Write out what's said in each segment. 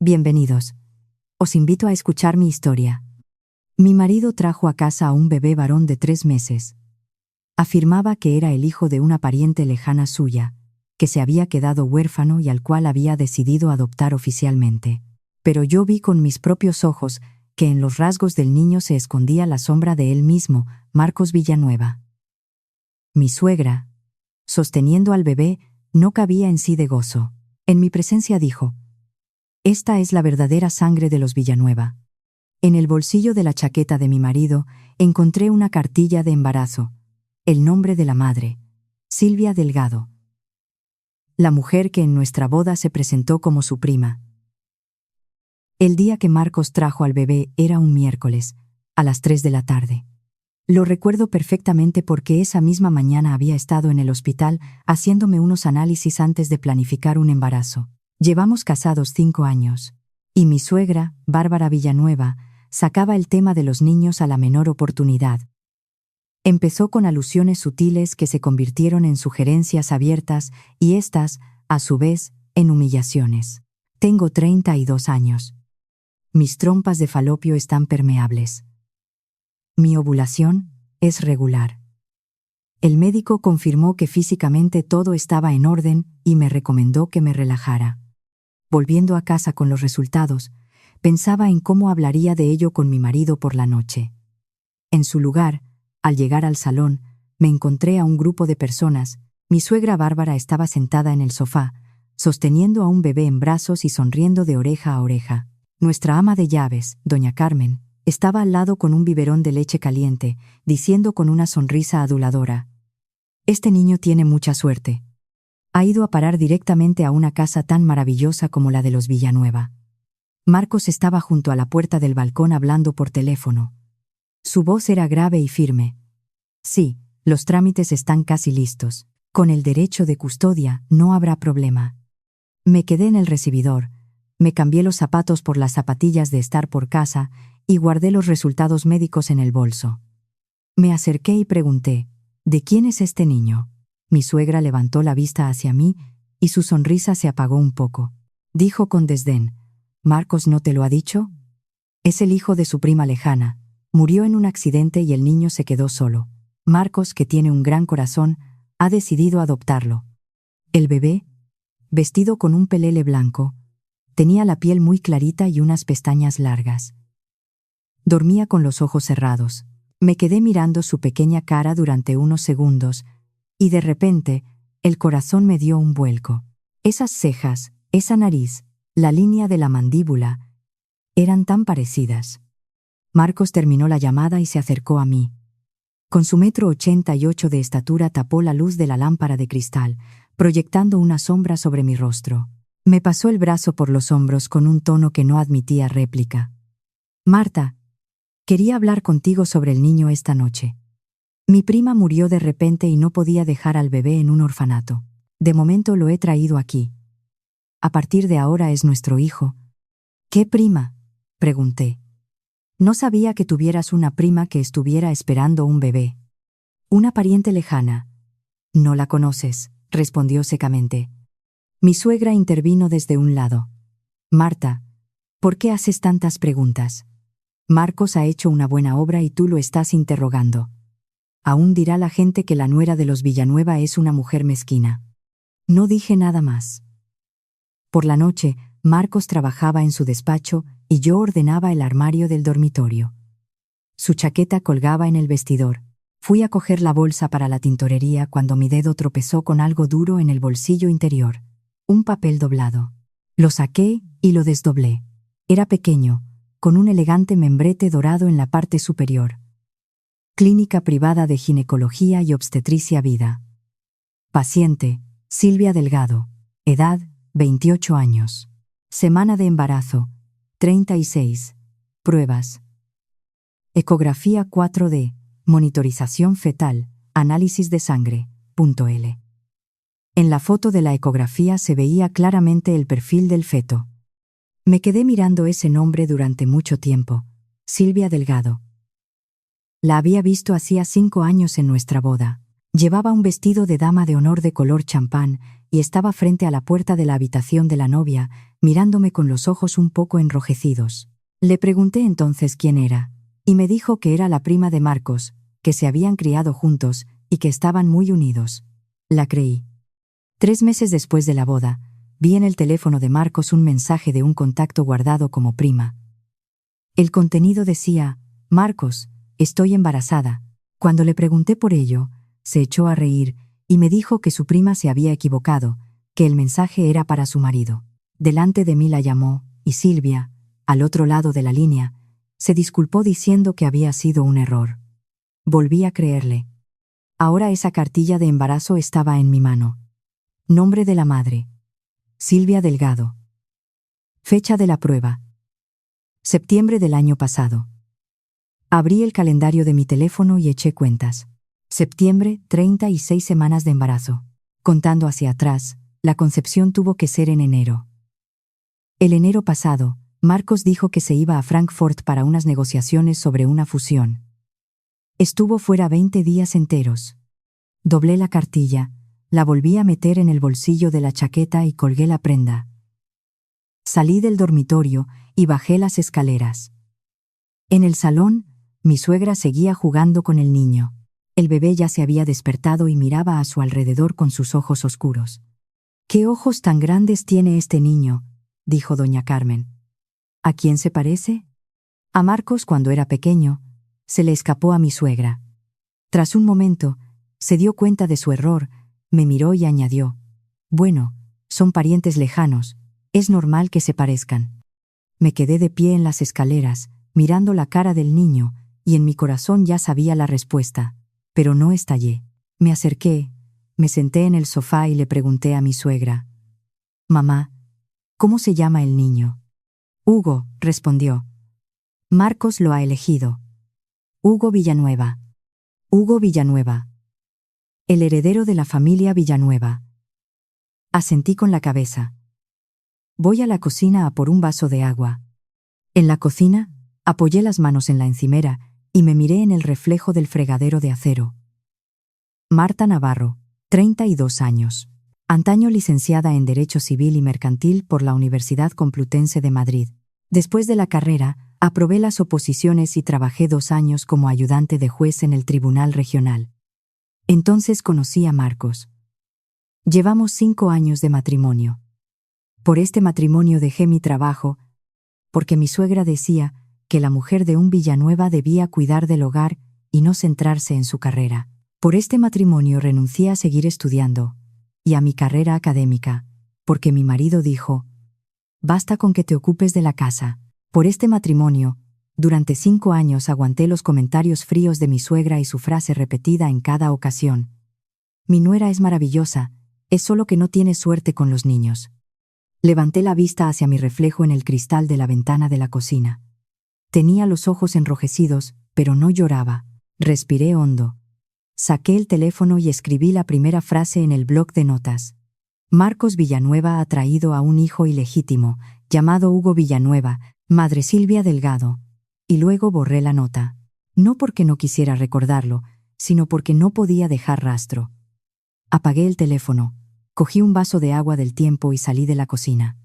Bienvenidos. Os invito a escuchar mi historia. Mi marido trajo a casa a un bebé varón de 3 meses. Afirmaba que era el hijo de una pariente lejana suya, que se había quedado huérfano y al cual había decidido adoptar oficialmente. Pero yo vi con mis propios ojos que en los rasgos del niño se escondía la sombra de él mismo, Marcos Villanueva. Mi suegra, sosteniendo al bebé, no cabía en sí de gozo. En mi presencia dijo: «Esta es la verdadera sangre de los Villanueva». En el bolsillo de la chaqueta de mi marido encontré una cartilla de embarazo, el nombre de la madre, Silvia Delgado, la mujer que en nuestra boda se presentó como su prima. El día que Marcos trajo al bebé era un miércoles, a las 3 de la tarde. Lo recuerdo perfectamente porque esa misma mañana había estado en el hospital haciéndome unos análisis antes de planificar un embarazo. Llevamos casados 5 años, y mi suegra, Bárbara Villanueva, sacaba el tema de los niños a la menor oportunidad. Empezó con alusiones sutiles que se convirtieron en sugerencias abiertas y estas, a su vez, en humillaciones. Tengo 32 años. Mis trompas de falopio están permeables. Mi ovulación es regular. El médico confirmó que físicamente todo estaba en orden y me recomendó que me relajara. Volviendo a casa con los resultados, pensaba en cómo hablaría de ello con mi marido por la noche. En su lugar, al llegar al salón, me encontré a un grupo de personas. Mi suegra Bárbara estaba sentada en el sofá, sosteniendo a un bebé en brazos y sonriendo de oreja a oreja. Nuestra ama de llaves, doña Carmen, estaba al lado con un biberón de leche caliente, diciendo con una sonrisa aduladora: «Este niño tiene mucha suerte. Ha ido a parar directamente a una casa tan maravillosa como la de los Villanueva». Marcos estaba junto a la puerta del balcón hablando por teléfono. Su voz era grave y firme. «Sí, los trámites están casi listos. Con el derecho de custodia no habrá problema». Me quedé en el recibidor, me cambié los zapatos por las zapatillas de estar por casa y guardé los resultados médicos en el bolso. Me acerqué y pregunté: «¿De quién es este niño?». Mi suegra levantó la vista hacia mí y su sonrisa se apagó un poco. Dijo con desdén: «¿Marcos no te lo ha dicho? Es el hijo de su prima lejana. Murió en un accidente y el niño se quedó solo. Marcos, que tiene un gran corazón, ha decidido adoptarlo». El bebé, vestido con un pelele blanco, tenía la piel muy clarita y unas pestañas largas. Dormía con los ojos cerrados. Me quedé mirando su pequeña cara durante unos segundos, y de repente, el corazón me dio un vuelco. Esas cejas, esa nariz, la línea de la mandíbula, eran tan parecidas. Marcos terminó la llamada y se acercó a mí. Con su 1,88 m de estatura tapó la luz de la lámpara de cristal, proyectando una sombra sobre mi rostro. Me pasó el brazo por los hombros con un tono que no admitía réplica. «Marta, quería hablar contigo sobre el niño esta noche. Mi prima murió de repente y no podía dejar al bebé en un orfanato. De momento lo he traído aquí. A partir de ahora es nuestro hijo». «¿Qué prima?», pregunté. «No sabía que tuvieras una prima que estuviera esperando un bebé». «Una pariente lejana». «No la conoces», respondió secamente. Mi suegra intervino desde un lado. «Marta, ¿por qué haces tantas preguntas? Marcos ha hecho una buena obra y tú lo estás interrogando. Aún dirá la gente que la nuera de los Villanueva es una mujer mezquina». No dije nada más. Por la noche, Marcos trabajaba en su despacho y yo ordenaba el armario del dormitorio. Su chaqueta colgaba en el vestidor. Fui a coger la bolsa para la tintorería cuando mi dedo tropezó con algo duro en el bolsillo interior. Un papel doblado. Lo saqué y lo desdoblé. Era pequeño, con un elegante membrete dorado en la parte superior. Clínica Privada de Ginecología y Obstetricia Vida. Paciente, Silvia Delgado. Edad, 28 años. Semana de embarazo, 36. Pruebas. Ecografía 4D. Monitorización fetal. Análisis de sangre. .L. En la foto de la ecografía se veía claramente el perfil del feto. Me quedé mirando ese nombre durante mucho tiempo. Silvia Delgado. La había visto hacía 5 años en nuestra boda. Llevaba un vestido de dama de honor de color champán y estaba frente a la puerta de la habitación de la novia, mirándome con los ojos un poco enrojecidos. Le pregunté entonces quién era, y me dijo que era la prima de Marcos, que se habían criado juntos y que estaban muy unidos. La creí. 3 meses después de la boda, vi en el teléfono de Marcos un mensaje de un contacto guardado como prima. El contenido decía: Marcos, estoy embarazada. Cuando le pregunté por ello, se echó a reír y me dijo que su prima se había equivocado, que el mensaje era para su marido. Delante de mí la llamó, y Silvia, al otro lado de la línea, se disculpó diciendo que había sido un error. Volví a creerle. Ahora esa cartilla de embarazo estaba en mi mano. Nombre de la madre: Silvia Delgado. Fecha de la prueba: septiembre del año pasado. Abrí el calendario de mi teléfono y eché cuentas. Septiembre, 36 semanas de embarazo. Contando hacia atrás, la concepción tuvo que ser en enero. El enero pasado, Marcos dijo que se iba a Frankfurt para unas negociaciones sobre una fusión. Estuvo fuera 20 días enteros. Doblé la cartilla, la volví a meter en el bolsillo de la chaqueta y colgué la prenda. Salí del dormitorio y bajé las escaleras. En el salón, mi suegra seguía jugando con el niño. El bebé ya se había despertado y miraba a su alrededor con sus ojos oscuros. «¿Qué ojos tan grandes tiene este niño?», dijo doña Carmen. «¿A quién se parece?». «A Marcos cuando era pequeño», se le escapó a mi suegra. Tras un momento, se dio cuenta de su error, me miró y añadió: «Bueno, son parientes lejanos, es normal que se parezcan». Me quedé de pie en las escaleras, mirando la cara del niño, y en mi corazón ya sabía la respuesta, pero no estallé. Me acerqué, me senté en el sofá y le pregunté a mi suegra: «Mamá, ¿cómo se llama el niño?». «Hugo», respondió. «Marcos lo ha elegido. Hugo Villanueva». «Hugo Villanueva. El heredero de la familia Villanueva». Asentí con la cabeza. Voy a la cocina a por un vaso de agua. En la cocina, apoyé las manos en la encimera y me miré en el reflejo del fregadero de acero. Marta Navarro, 32 años. Antaño licenciada en Derecho Civil y Mercantil por la Universidad Complutense de Madrid. Después de la carrera, aprobé las oposiciones y trabajé 2 años como ayudante de juez en el Tribunal Regional. Entonces conocí a Marcos. Llevamos 5 años de matrimonio. Por este matrimonio dejé mi trabajo, porque mi suegra decía que la mujer de un Villanueva debía cuidar del hogar y no centrarse en su carrera. Por este matrimonio renuncié a seguir estudiando y a mi carrera académica, porque mi marido dijo: «Basta con que te ocupes de la casa». Por este matrimonio, durante 5 años aguanté los comentarios fríos de mi suegra y su frase repetida en cada ocasión: «Mi nuera es maravillosa, es solo que no tiene suerte con los niños». Levanté la vista hacia mi reflejo en el cristal de la ventana de la cocina. Tenía los ojos enrojecidos, pero no lloraba. Respiré hondo. Saqué el teléfono y escribí la primera frase en el bloc de notas. Marcos Villanueva ha traído a un hijo ilegítimo, llamado Hugo Villanueva, madre Silvia Delgado. Y luego borré la nota. No porque no quisiera recordarlo, sino porque no podía dejar rastro. Apagué el teléfono. Cogí un vaso de agua del tiempo y salí de la cocina.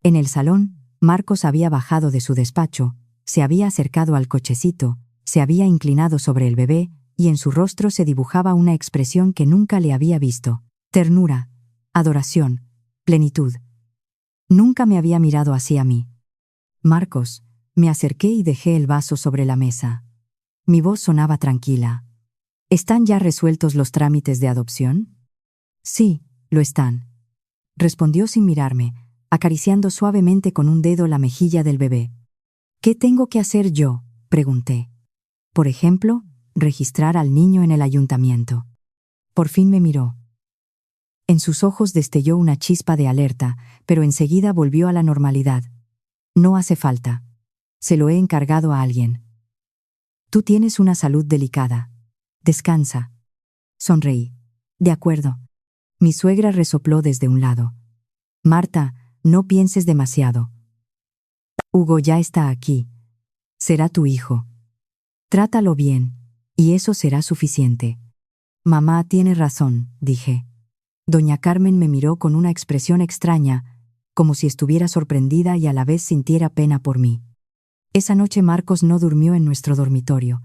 En el salón, Marcos había bajado de su despacho, se había acercado al cochecito, se había inclinado sobre el bebé, y en su rostro se dibujaba una expresión que nunca le había visto: ternura, adoración, plenitud. Nunca me había mirado así a mí. «Marcos», me acerqué y dejé el vaso sobre la mesa. Mi voz sonaba tranquila. «¿Están ya resueltos los trámites de adopción?». «Sí, lo están», respondió sin mirarme, acariciando suavemente con un dedo la mejilla del bebé. «¿Qué tengo que hacer yo?», pregunté. «Por ejemplo, registrar al niño en el ayuntamiento». Por fin me miró. En sus ojos destelló una chispa de alerta, pero enseguida volvió a la normalidad. «No hace falta. Se lo he encargado a alguien. Tú tienes una salud delicada. Descansa». Sonreí. «De acuerdo». Mi suegra resopló desde un lado. «Marta, no pienses demasiado. Hugo ya está aquí. Será tu hijo. Trátalo bien, y eso será suficiente». Mamá tiene razón, dije. Doña Carmen me miró con una expresión extraña, como si estuviera sorprendida y a la vez sintiera pena por mí. Esa noche Marcos no durmió en nuestro dormitorio.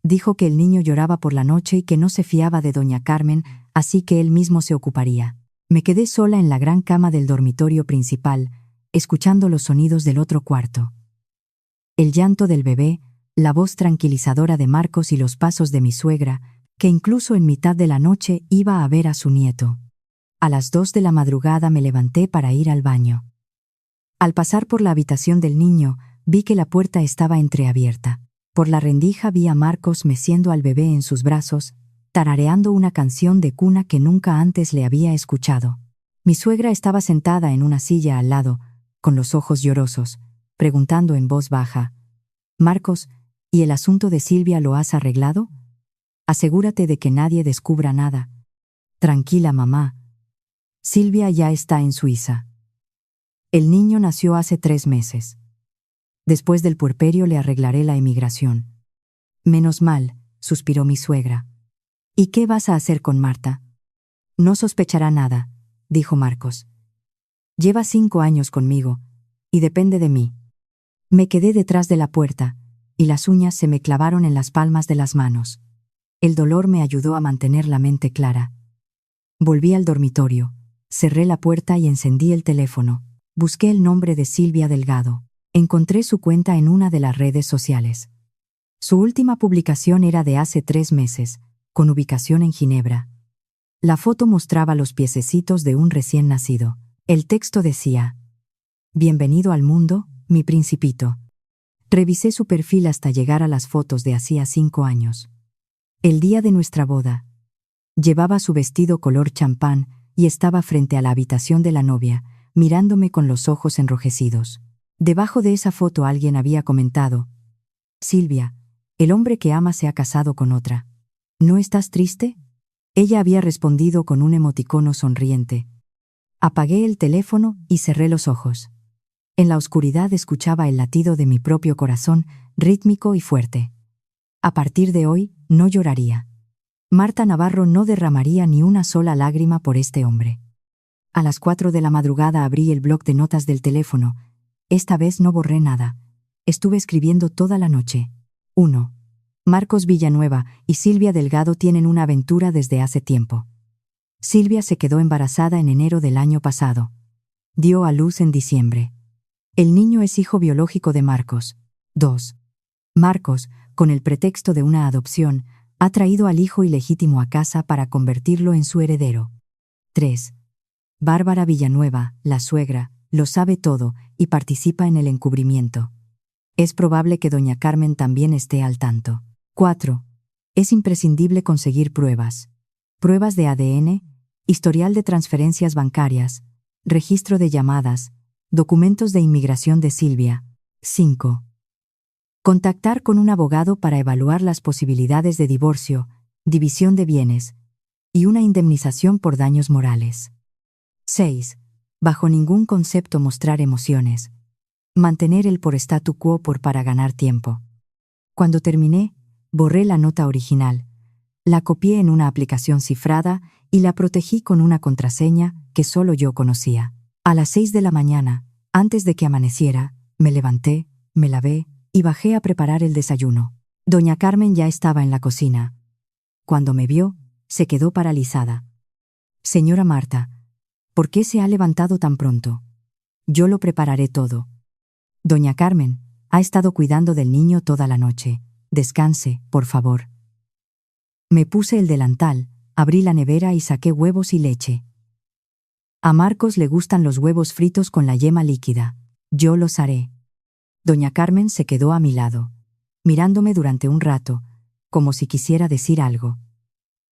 Dijo que el niño lloraba por la noche y que no se fiaba de doña Carmen, así que él mismo se ocuparía. Me quedé sola en la gran cama del dormitorio principal, escuchando los sonidos del otro cuarto. El llanto del bebé, la voz tranquilizadora de Marcos y los pasos de mi suegra, que incluso en mitad de la noche iba a ver a su nieto. A las 2 de la madrugada me levanté para ir al baño. Al pasar por la habitación del niño, vi que la puerta estaba entreabierta. Por la rendija vi a Marcos meciendo al bebé en sus brazos, tarareando una canción de cuna que nunca antes le había escuchado. Mi suegra estaba sentada en una silla al lado, con los ojos llorosos, preguntando en voz baja: «Marcos, ¿y el asunto de Silvia lo has arreglado? Asegúrate de que nadie descubra nada». «Tranquila, mamá. Silvia ya está en Suiza. El niño nació hace 3 meses. Después del puerperio le arreglaré la emigración». «Menos mal», suspiró mi suegra. «¿Y qué vas a hacer con Marta?» «No sospechará nada», dijo Marcos. «Lleva 5 años conmigo, y depende de mí». Me quedé detrás de la puerta, y las uñas se me clavaron en las palmas de las manos. El dolor me ayudó a mantener la mente clara. Volví al dormitorio, cerré la puerta y encendí el teléfono. Busqué el nombre de Silvia Delgado. Encontré su cuenta en una de las redes sociales. Su última publicación era de hace 3 meses, con ubicación en Ginebra. La foto mostraba los piececitos de un recién nacido. El texto decía: «Bienvenido al mundo, mi principito». Revisé su perfil hasta llegar a las fotos de hacía 5 años. El día de nuestra boda. Llevaba su vestido color champán y estaba frente a la habitación de la novia, mirándome con los ojos enrojecidos. Debajo de esa foto alguien había comentado: «Silvia, el hombre que ama se ha casado con otra. ¿No estás triste?». Ella había respondido con un emoticono sonriente. Apagué el teléfono y cerré los ojos. En la oscuridad escuchaba el latido de mi propio corazón, rítmico y fuerte. A partir de hoy, no lloraría. Marta Navarro no derramaría ni una sola lágrima por este hombre. A las 4 de la madrugada abrí el bloc de notas del teléfono. Esta vez no borré nada. Estuve escribiendo toda la noche. 1. Marcos Villanueva y Silvia Delgado tienen una aventura desde hace tiempo. Silvia se quedó embarazada en enero del año pasado. Dio a luz en diciembre. El niño es hijo biológico de Marcos. 2. Marcos, con el pretexto de una adopción, ha traído al hijo ilegítimo a casa para convertirlo en su heredero. 3. Bárbara Villanueva, la suegra, lo sabe todo y participa en el encubrimiento. Es probable que doña Carmen también esté al tanto. 4. Es imprescindible conseguir pruebas. Pruebas de ADN, historial de transferencias bancarias, registro de llamadas, documentos de inmigración de Silvia. 5. Contactar con un abogado para evaluar las posibilidades de divorcio, división de bienes y una indemnización por daños morales. 6. Bajo ningún concepto mostrar emociones. Mantener el por statu quo para ganar tiempo. Cuando terminé, borré la nota original, la copié en una aplicación cifrada y la protegí con una contraseña que solo yo conocía. A las 6 de la mañana, antes de que amaneciera, me levanté, me lavé y bajé a preparar el desayuno. Doña Carmen ya estaba en la cocina. Cuando me vio, se quedó paralizada. «Señora Marta, ¿por qué se ha levantado tan pronto? Yo lo prepararé todo». «Doña Carmen, ha estado cuidando del niño toda la noche. Descanse, por favor». Me puse el delantal, abrí la nevera y saqué huevos y leche. A Marcos le gustan los huevos fritos con la yema líquida. Yo los haré. Doña Carmen se quedó a mi lado, mirándome durante un rato, como si quisiera decir algo.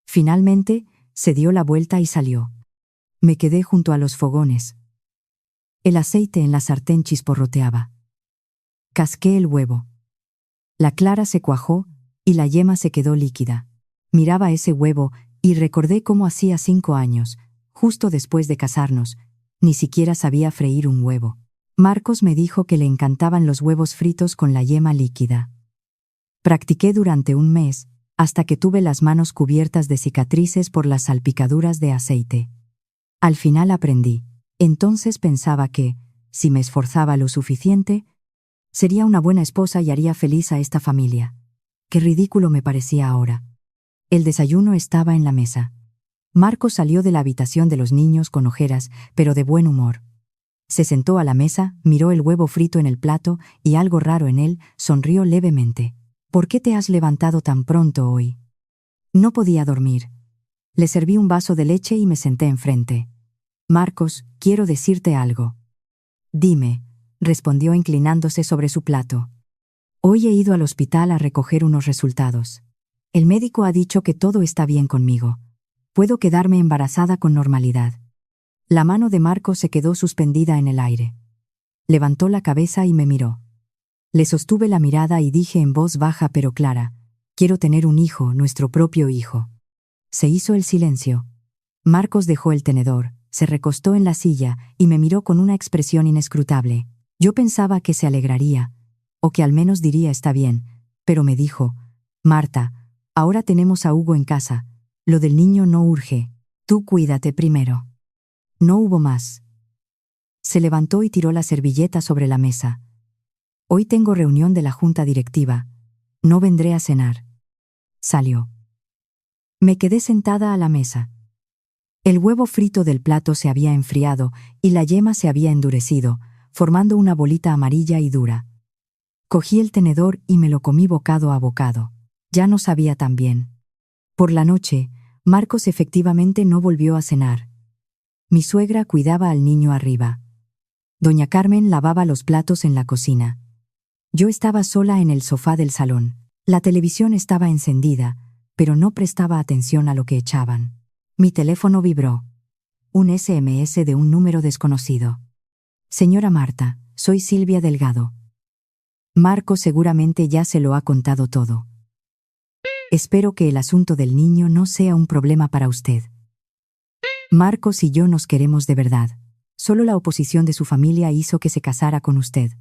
Finalmente, se dio la vuelta y salió. Me quedé junto a los fogones. El aceite en la sartén chisporroteaba. Casqué el huevo. La clara se cuajó y la yema se quedó líquida. Miraba ese huevo y recordé cómo hacía 5 años, justo después de casarnos, ni siquiera sabía freír un huevo. Marcos me dijo que le encantaban los huevos fritos con la yema líquida. Practiqué durante un mes hasta que tuve las manos cubiertas de cicatrices por las salpicaduras de aceite. Al final aprendí. Entonces pensaba que, si me esforzaba lo suficiente, sería una buena esposa y haría feliz a esta familia. Qué ridículo me parecía ahora. El desayuno estaba en la mesa. Marcos salió de la habitación de los niños con ojeras, pero de buen humor. Se sentó a la mesa, miró el huevo frito en el plato y algo raro en él, sonrió levemente. ¿Por qué te has levantado tan pronto hoy? No podía dormir. Le serví un vaso de leche y me senté enfrente. Marcos, quiero decirte algo. Dime, respondió inclinándose sobre su plato. Hoy he ido al hospital a recoger unos resultados. El médico ha dicho que todo está bien conmigo. Puedo quedarme embarazada con normalidad. La mano de Marcos se quedó suspendida en el aire. Levantó la cabeza y me miró. Le sostuve la mirada y dije en voz baja pero clara, quiero tener un hijo, nuestro propio hijo. Se hizo el silencio. Marcos dejó el tenedor, se recostó en la silla y me miró con una expresión inescrutable. Yo pensaba que se alegraría, o que al menos diría está bien, pero me dijo, Marta, ahora tenemos a Hugo en casa, lo del niño no urge, tú cuídate primero. No hubo más. Se levantó y tiró la servilleta sobre la mesa. Hoy tengo reunión de la junta directiva. No vendré a cenar. Salió. Me quedé sentada a la mesa. El huevo frito del plato se había enfriado y la yema se había endurecido, formando una bolita amarilla y dura. Cogí el tenedor y me lo comí bocado a bocado. Ya no sabía tan bien. Por la noche, Marcos efectivamente no volvió a cenar. Mi suegra cuidaba al niño arriba. Doña Carmen lavaba los platos en la cocina. Yo estaba sola en el sofá del salón. La televisión estaba encendida, pero no prestaba atención a lo que echaban. Mi teléfono vibró. Un SMS de un número desconocido. Señora Marta, soy Silvia Delgado. Marco seguramente ya se lo ha contado todo. Espero que el asunto del niño no sea un problema para usted. Marcos y yo nos queremos de verdad. Solo la oposición de su familia hizo que se casara con usted.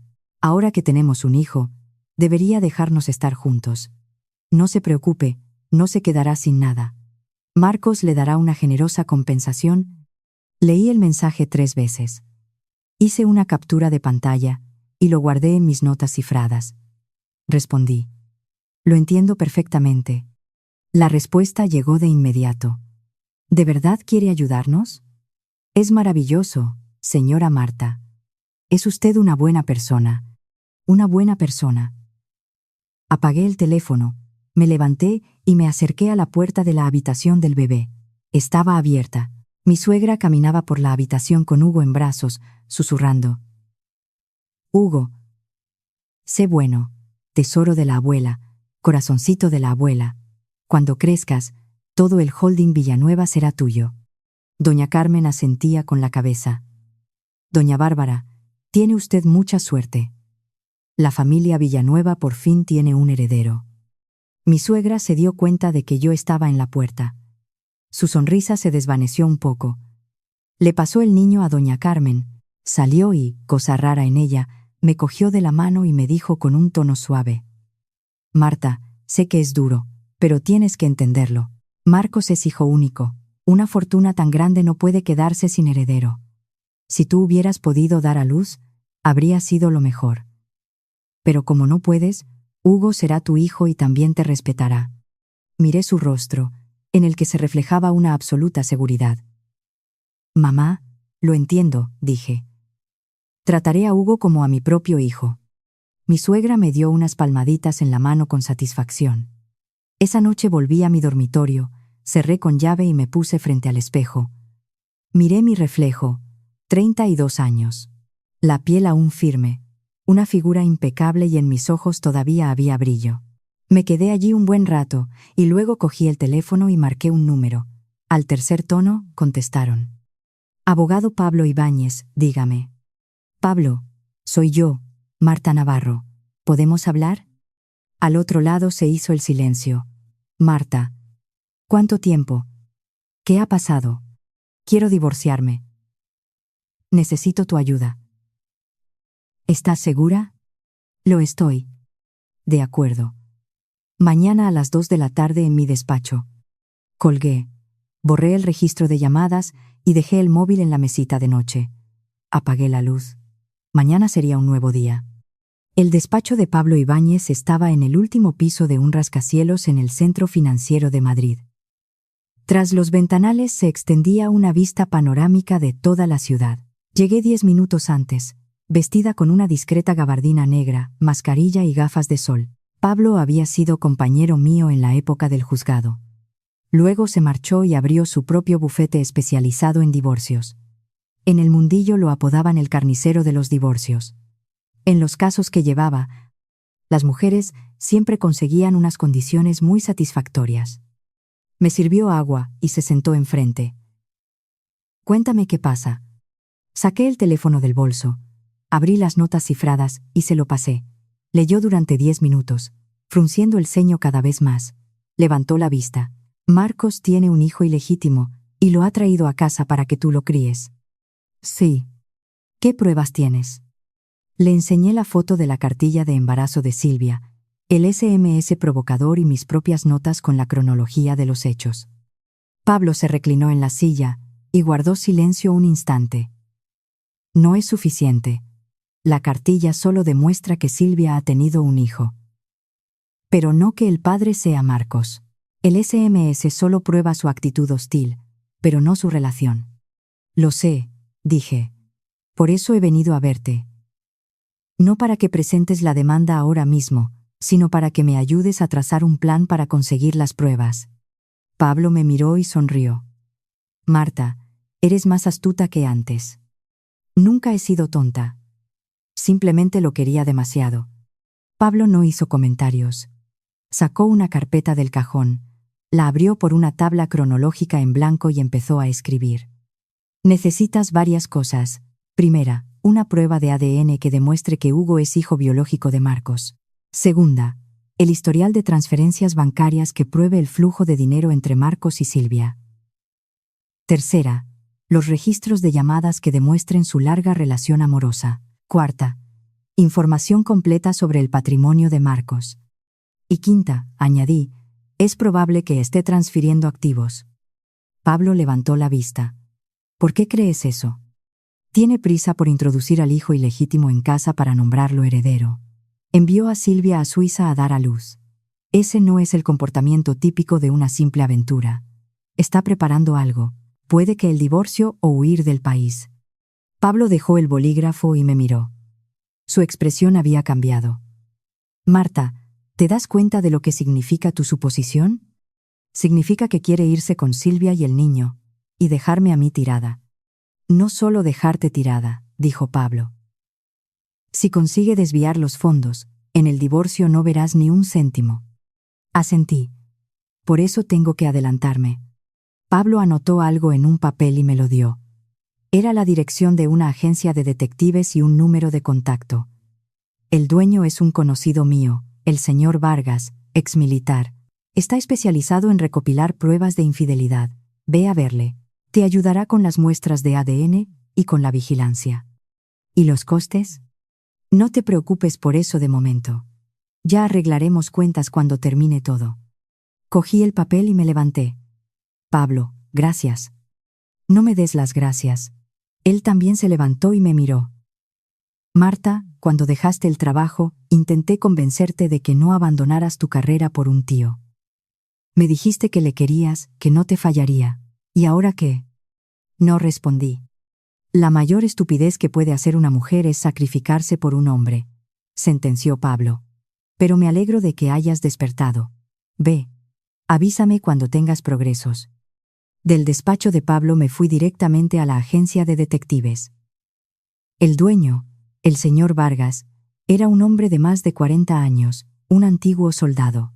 Ahora que tenemos un hijo, debería dejarnos estar juntos. No se preocupe, no se quedará sin nada. Marcos le dará una generosa compensación. Leí el mensaje 3 veces. Hice una captura de pantalla y lo guardé en mis notas cifradas. Respondí. Lo entiendo perfectamente. La respuesta llegó de inmediato. ¿De verdad quiere ayudarnos? Es maravilloso, señora Marta. Es usted una buena persona. Una buena persona. Apagué el teléfono, me levanté y me acerqué a la puerta de la habitación del bebé. Estaba abierta. Mi suegra caminaba por la habitación con Hugo en brazos, susurrando. Hugo. Sé bueno, tesoro de la abuela, corazoncito de la abuela. Cuando crezcas, todo el holding Villanueva será tuyo. Doña Carmen asentía con la cabeza. Doña Bárbara, tiene usted mucha suerte. La familia Villanueva por fin tiene un heredero. Mi suegra se dio cuenta de que yo estaba en la puerta. Su sonrisa se desvaneció un poco. Le pasó el niño a doña Carmen, salió y, cosa rara en ella, me cogió de la mano y me dijo con un tono suave. Marta, sé que es duro, pero tienes que entenderlo. Marcos es hijo único. Una fortuna tan grande no puede quedarse sin heredero. Si tú hubieras podido dar a luz, habría sido lo mejor. Pero como no puedes, Hugo será tu hijo y también te respetará. Miré su rostro, en el que se reflejaba una absoluta seguridad. Mamá, lo entiendo, dije. Trataré a Hugo como a mi propio hijo. Mi suegra me dio unas palmaditas en la mano con satisfacción. Esa noche volví a mi dormitorio, cerré con llave y me puse frente al espejo. Miré mi reflejo, 32 años. La piel aún firme, una figura impecable y en mis ojos todavía había brillo. Me quedé allí un buen rato y luego cogí el teléfono y marqué un número. Al tercer tono, contestaron. Abogado Pablo Ibáñez, dígame. Pablo, soy yo, Marta Navarro. ¿Podemos hablar? Al otro lado se hizo el silencio. Marta. ¿Cuánto tiempo? ¿Qué ha pasado? Quiero divorciarme. Necesito tu ayuda. ¿Estás segura? Lo estoy. De acuerdo. Mañana a las 2 de la tarde en mi despacho. Colgué. Borré el registro de llamadas y dejé el móvil en la mesita de noche. Apagué la luz. Mañana sería un nuevo día. El despacho de Pablo Ibáñez estaba en el último piso de un rascacielos en el centro financiero de Madrid. Tras los ventanales se extendía una vista panorámica de toda la ciudad. Llegué 10 minutos antes, vestida con una discreta gabardina negra, mascarilla y gafas de sol. Pablo había sido compañero mío en la época del juzgado. Luego se marchó y abrió su propio bufete especializado en divorcios. En el mundillo lo apodaban el carnicero de los divorcios. En los casos que llevaba, las mujeres siempre conseguían unas condiciones muy satisfactorias. Me sirvió agua y se sentó enfrente. «Cuéntame qué pasa». Saqué el teléfono del bolso, abrí las notas cifradas y se lo pasé. Leyó durante 10 minutos, frunciendo el ceño cada vez más. Levantó la vista. «Marcos tiene un hijo ilegítimo y lo ha traído a casa para que tú lo críes». «Sí». «¿Qué pruebas tienes?» Le enseñé la foto de la cartilla de embarazo de Silvia, el SMS provocador y mis propias notas con la cronología de los hechos. Pablo se reclinó en la silla y guardó silencio un instante. «No es suficiente. La cartilla solo demuestra que Silvia ha tenido un hijo. Pero no que el padre sea Marcos. El SMS solo prueba su actitud hostil, pero no su relación». «Lo sé», dije. «Por eso he venido a verte. No para que presentes la demanda ahora mismo, sino para que me ayudes a trazar un plan para conseguir las pruebas». Pablo me miró y sonrió. «Marta, eres más astuta que antes». «Nunca he sido tonta. Simplemente lo quería demasiado». Pablo no hizo comentarios. Sacó una carpeta del cajón, la abrió por una tabla cronológica en blanco y empezó a escribir. «Necesitas varias cosas. Primera, una prueba de ADN que demuestre que Hugo es hijo biológico de Marcos. Segunda, el historial de transferencias bancarias que pruebe el flujo de dinero entre Marcos y Silvia. Tercera, los registros de llamadas que demuestren su larga relación amorosa. Cuarta, información completa sobre el patrimonio de Marcos. Y quinta, añadí, es probable que esté transfiriendo activos». Pablo levantó la vista. «¿Por qué crees eso?» «Tiene prisa por introducir al hijo ilegítimo en casa para nombrarlo heredero. Envió a Silvia a Suiza a dar a luz. Ese no es el comportamiento típico de una simple aventura. Está preparando algo, puede que el divorcio o huir del país». Pablo dejó el bolígrafo y me miró. Su expresión había cambiado. «Marta, ¿te das cuenta de lo que significa tu suposición? Significa que quiere irse con Silvia y el niño, y dejarme a mí tirada». «No solo dejarte tirada», dijo Pablo. «Si consigue desviar los fondos, en el divorcio no verás ni un céntimo». Asentí. «Por eso tengo que adelantarme». Pablo anotó algo en un papel y me lo dio. Era la dirección de una agencia de detectives y un número de contacto. «El dueño es un conocido mío, el señor Vargas, exmilitar. Está especializado en recopilar pruebas de infidelidad. Ve a verle. Te ayudará con las muestras de ADN y con la vigilancia». «¿Y los costes?» «No te preocupes por eso de momento. Ya arreglaremos cuentas cuando termine todo». Cogí el papel y me levanté. «Pablo, gracias». «No me des las gracias». Él también se levantó y me miró. «Marta, cuando dejaste el trabajo, intenté convencerte de que no abandonaras tu carrera por un tío. Me dijiste que le querías, que no te fallaría. ¿Y ahora qué?». No respondí. «La mayor estupidez que puede hacer una mujer es sacrificarse por un hombre», sentenció Pablo. «Pero me alegro de que hayas despertado. Ve. Avísame cuando tengas progresos». Del despacho de Pablo me fui directamente a la agencia de detectives. El dueño, el señor Vargas, era un hombre de más de 40 años, un antiguo soldado.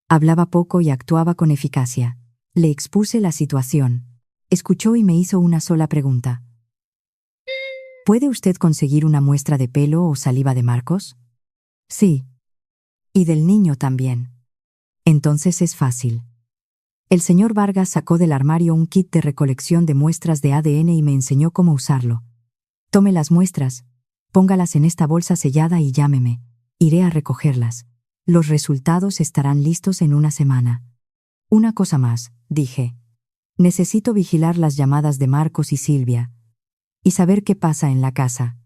Hablaba poco y actuaba con eficacia. Le expuse la situación. Escuchó y me hizo una sola pregunta. «¿Puede usted conseguir una muestra de pelo o saliva de Marcos?» «Sí. Y del niño también». «Entonces es fácil». El señor Vargas sacó del armario un kit de recolección de muestras de ADN y me enseñó cómo usarlo. «Tome las muestras, póngalas en esta bolsa sellada y llámeme. Iré a recogerlas». Los resultados estarán listos en una semana. Una cosa más, dije. Necesito vigilar las llamadas de Marcos y Silvia y saber qué pasa en la casa.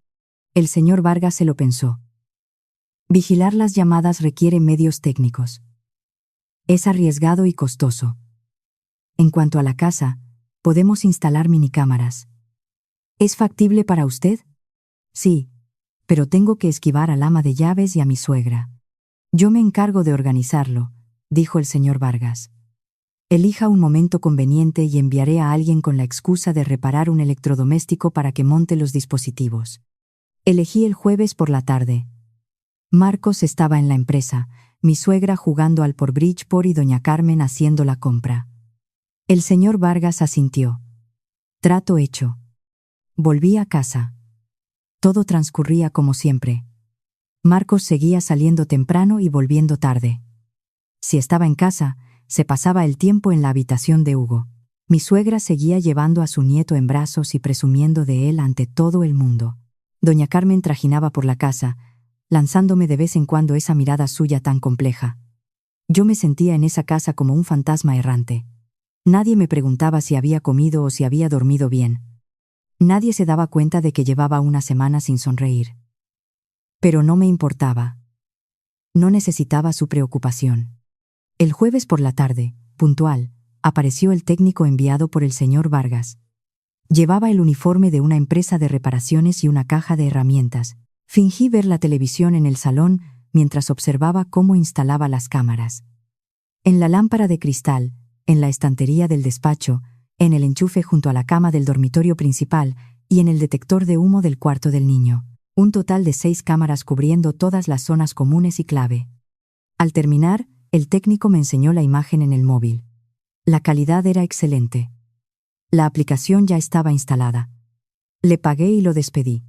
El señor Vargas se lo pensó. Vigilar las llamadas requiere medios técnicos. Es arriesgado y costoso. En cuanto a la casa, podemos instalar minicámaras. ¿Es factible para usted? Sí, pero tengo que esquivar al ama de llaves y a mi suegra. Yo me encargo de organizarlo, dijo el señor Vargas. Elija un momento conveniente y enviaré a alguien con la excusa de reparar un electrodoméstico para que monte los dispositivos. Elegí el jueves por la tarde. Marcos estaba en la empresa, mi suegra jugando al por Bridgeport y doña Carmen haciendo la compra. El señor Vargas asintió. Trato hecho. Volví a casa. Todo transcurría como siempre. Marcos seguía saliendo temprano y volviendo tarde. Si estaba en casa, se pasaba el tiempo en la habitación de Hugo. Mi suegra seguía llevando a su nieto en brazos y presumiendo de él ante todo el mundo. Doña Carmen trajinaba por la casa, lanzándome de vez en cuando esa mirada suya tan compleja. Yo me sentía en esa casa como un fantasma errante. Nadie me preguntaba si había comido o si había dormido bien. Nadie se daba cuenta de que llevaba una semana sin sonreír. Pero no me importaba. No necesitaba su preocupación. El jueves por la tarde, puntual, apareció el técnico enviado por el señor Vargas. Llevaba el uniforme de una empresa de reparaciones y una caja de herramientas. Fingí ver la televisión en el salón mientras observaba cómo instalaba las cámaras. En la lámpara de cristal, en la estantería del despacho, en el enchufe junto a la cama del dormitorio principal y en el detector de humo del cuarto del niño. Un total de 6 cámaras cubriendo todas las zonas comunes y clave. Al terminar, el técnico me enseñó la imagen en el móvil. La calidad era excelente. La aplicación ya estaba instalada. Le pagué y lo despedí.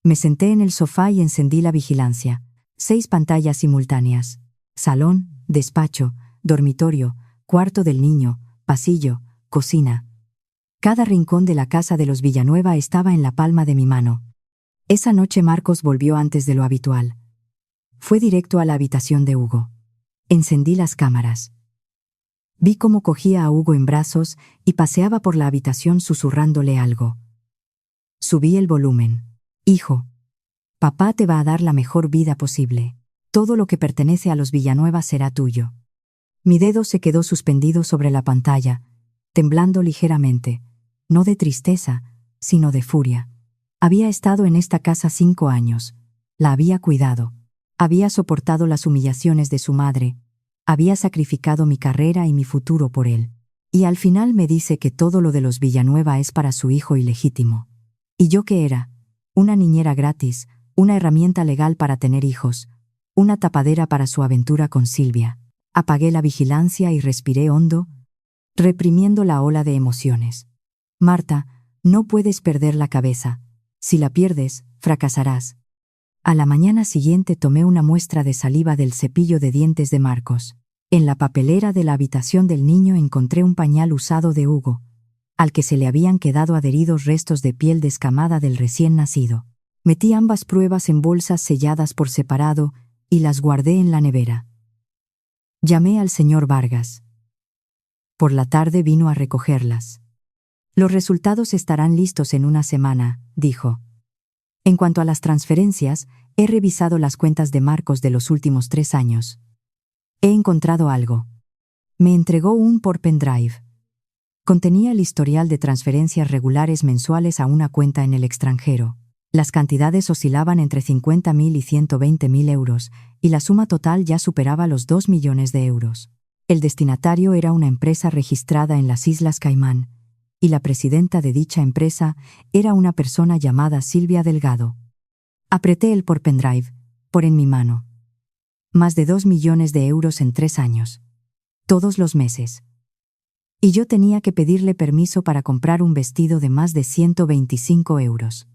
Me senté en el sofá y encendí la vigilancia. 6 pantallas simultáneas. Salón, despacho, dormitorio, cuarto del niño, pasillo, cocina. Cada rincón de la casa de los Villanueva estaba en la palma de mi mano. Esa noche Marcos volvió antes de lo habitual. Fue directo a la habitación de Hugo. Encendí las cámaras. Vi cómo cogía a Hugo en brazos y paseaba por la habitación susurrándole algo. Subí el volumen. Hijo, papá te va a dar la mejor vida posible. Todo lo que pertenece a los Villanueva será tuyo. Mi dedo se quedó suspendido sobre la pantalla, temblando ligeramente, no de tristeza, sino de furia. Había estado en esta casa 5 años. La había cuidado. Había soportado las humillaciones de su madre. Había sacrificado mi carrera y mi futuro por él. Y al final me dice que todo lo de los Villanueva es para su hijo ilegítimo. ¿Y yo qué era? Una niñera gratis, una herramienta legal para tener hijos, una tapadera para su aventura con Silvia. Apagué la vigilancia y respiré hondo, reprimiendo la ola de emociones. Marta, no puedes perder la cabeza. Si la pierdes, fracasarás. A la mañana siguiente tomé una muestra de saliva del cepillo de dientes de Marcos. En la papelera de la habitación del niño encontré un pañal usado de Hugo, al que se le habían quedado adheridos restos de piel descamada del recién nacido. Metí ambas pruebas en bolsas selladas por separado y las guardé en la nevera. Llamé al señor Vargas. Por la tarde vino a recogerlas. Los resultados estarán listos en una semana, dijo. En cuanto a las transferencias, he revisado las cuentas de Marcos de los últimos 3 años. He encontrado algo. Me entregó un por pendrive. Contenía el historial de transferencias regulares mensuales a una cuenta en el extranjero. Las cantidades oscilaban entre 50.000 y 120.000 euros, y la suma total ya superaba los 2 millones de euros. El destinatario era una empresa registrada en las Islas Caimán, y la presidenta de dicha empresa era una persona llamada Silvia Delgado. Apreté el por pendrive, por en mi mano. Más de 2 millones de euros en 3 años. Todos los meses. Y yo tenía que pedirle permiso para comprar un vestido de más de 125 euros.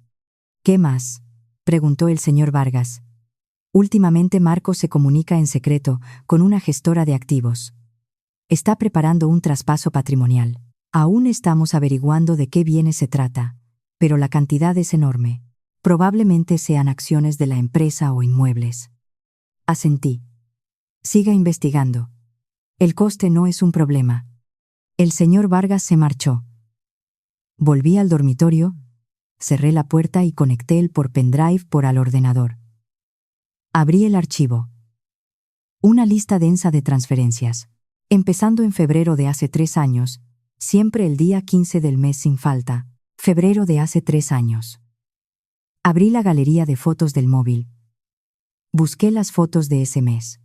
¿Qué más?, preguntó el señor Vargas. Últimamente Marcos se comunica en secreto con una gestora de activos. Está preparando un traspaso patrimonial. Aún estamos averiguando de qué bienes se trata, pero la cantidad es enorme. Probablemente sean acciones de la empresa o inmuebles. Asentí. Siga investigando. El coste no es un problema. El señor Vargas se marchó. Volví al dormitorio, cerré la puerta y conecté el pendrive al ordenador. Abrí el archivo. Una lista densa de transferencias. Empezando en febrero de hace 3 años, siempre el día 15 del mes sin falta, febrero de hace 3 años. Abrí la galería de fotos del móvil. Busqué las fotos de ese mes.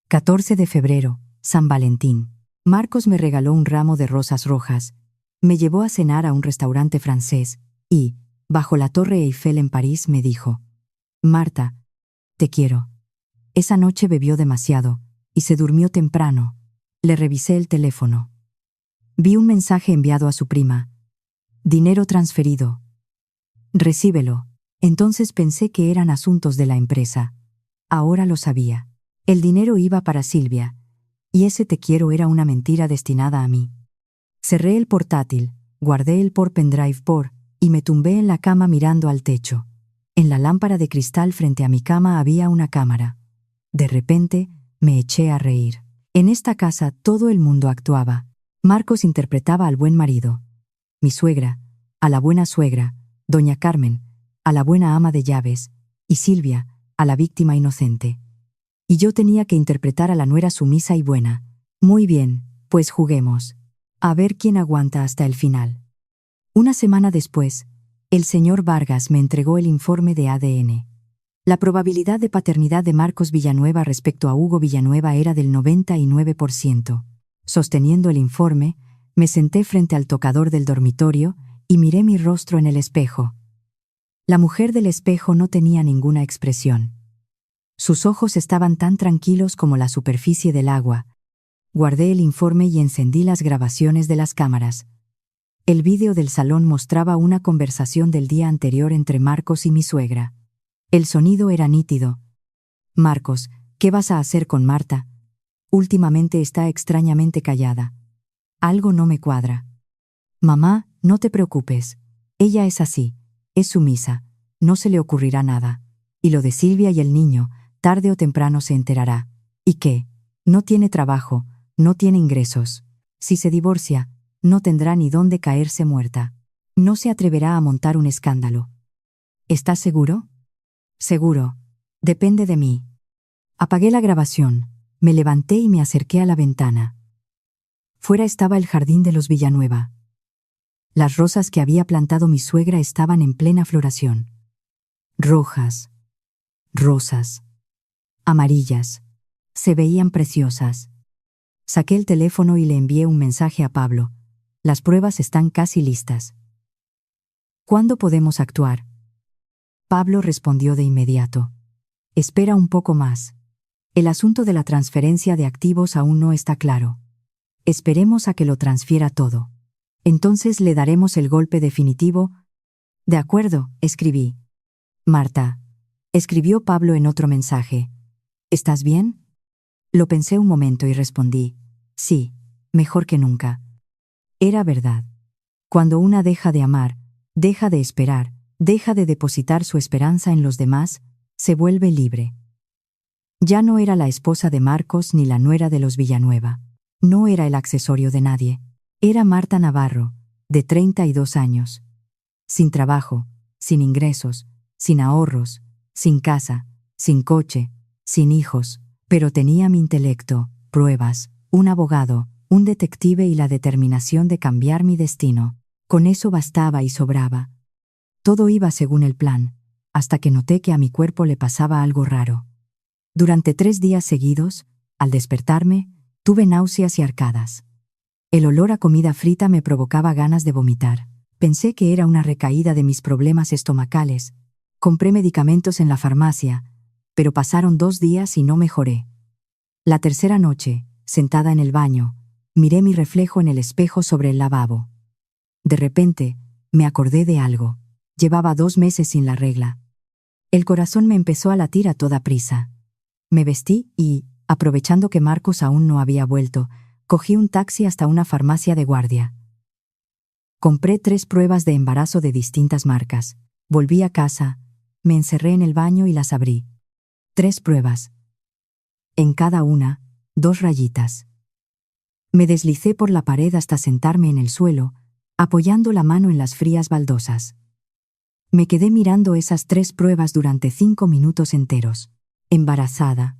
14 de febrero, San Valentín. Marcos me regaló un ramo de rosas rojas, me llevó a cenar a un restaurante francés y, bajo la Torre Eiffel en París, me dijo: Marta, te quiero. Esa noche bebió demasiado y se durmió temprano. Le revisé el teléfono. Vi un mensaje enviado a su prima. Dinero transferido. Recíbelo. Entonces pensé que eran asuntos de la empresa. Ahora lo sabía. El dinero iba para Silvia, y ese te quiero era una mentira destinada a mí. Cerré el portátil, guardé el pendrive y me tumbé en la cama mirando al techo. En la lámpara de cristal frente a mi cama había una cámara. De repente, me eché a reír. En esta casa todo el mundo actuaba. Marcos interpretaba al buen marido, mi suegra, a la buena suegra, doña Carmen, a la buena ama de llaves, y Silvia, a la víctima inocente. Y yo tenía que interpretar a la nuera sumisa y buena. Muy bien, pues juguemos. A ver quién aguanta hasta el final. Una semana después, el señor Vargas me entregó el informe de ADN. La probabilidad de paternidad de Marcos Villanueva respecto a Hugo Villanueva era del 99%. Sosteniendo el informe, me senté frente al tocador del dormitorio y miré mi rostro en el espejo. La mujer del espejo no tenía ninguna expresión. Sus ojos estaban tan tranquilos como la superficie del agua. Guardé el informe y encendí las grabaciones de las cámaras. El vídeo del salón mostraba una conversación del día anterior entre Marcos y mi suegra. El sonido era nítido. Marcos, ¿qué vas a hacer con Marta? Últimamente está extrañamente callada. Algo no me cuadra. Mamá, no te preocupes. Ella es así. Es sumisa. No se le ocurrirá nada. Y lo de Silvia y el niño, tarde o temprano se enterará. ¿Y qué? No tiene trabajo, no tiene ingresos. Si se divorcia, no tendrá ni dónde caerse muerta. No se atreverá a montar un escándalo. ¿Estás seguro? Seguro. Depende de mí. Apagué la grabación, me levanté y me acerqué a la ventana. Fuera estaba el jardín de los Villanueva. Las rosas que había plantado mi suegra estaban en plena floración. Rojas, rosas, amarillas. Se veían preciosas. Saqué el teléfono y le envié un mensaje a Pablo. Las pruebas están casi listas. ¿Cuándo podemos actuar? Pablo respondió de inmediato. Espera un poco más. El asunto de la transferencia de activos aún no está claro. Esperemos a que lo transfiera todo. Entonces le daremos el golpe definitivo. De acuerdo, escribí. Marta, escribió Pablo en otro mensaje. ¿Estás bien? Lo pensé un momento y respondí. Sí, mejor que nunca. Era verdad. Cuando una deja de amar, deja de esperar, deja de depositar su esperanza en los demás, se vuelve libre. Ya no era la esposa de Marcos ni la nuera de los Villanueva. No era el accesorio de nadie. Era Marta Navarro, de 32 años. Sin trabajo, sin ingresos, sin ahorros, sin casa, sin coche, sin hijos, pero tenía mi intelecto, pruebas, un abogado, un detective y la determinación de cambiar mi destino. Con eso bastaba y sobraba. Todo iba según el plan, hasta que noté que a mi cuerpo le pasaba algo raro. Durante 3 días seguidos, al despertarme, tuve náuseas y arcadas. El olor a comida frita me provocaba ganas de vomitar. Pensé que era una recaída de mis problemas estomacales. Compré medicamentos en la farmacia, pero pasaron 2 días y no mejoré. La tercera noche, sentada en el baño, miré mi reflejo en el espejo sobre el lavabo. De repente, me acordé de algo. Llevaba 2 meses sin la regla. El corazón me empezó a latir a toda prisa. Me vestí y, aprovechando que Marcos aún no había vuelto, cogí un taxi hasta una farmacia de guardia. Compré 3 pruebas de embarazo de distintas marcas. Volví a casa, me encerré en el baño y las abrí. 3 pruebas. En cada una, 2 rayitas. Me deslicé por la pared hasta sentarme en el suelo, apoyando la mano en las frías baldosas. Me quedé mirando esas 3 pruebas durante 5 minutos enteros. Embarazada.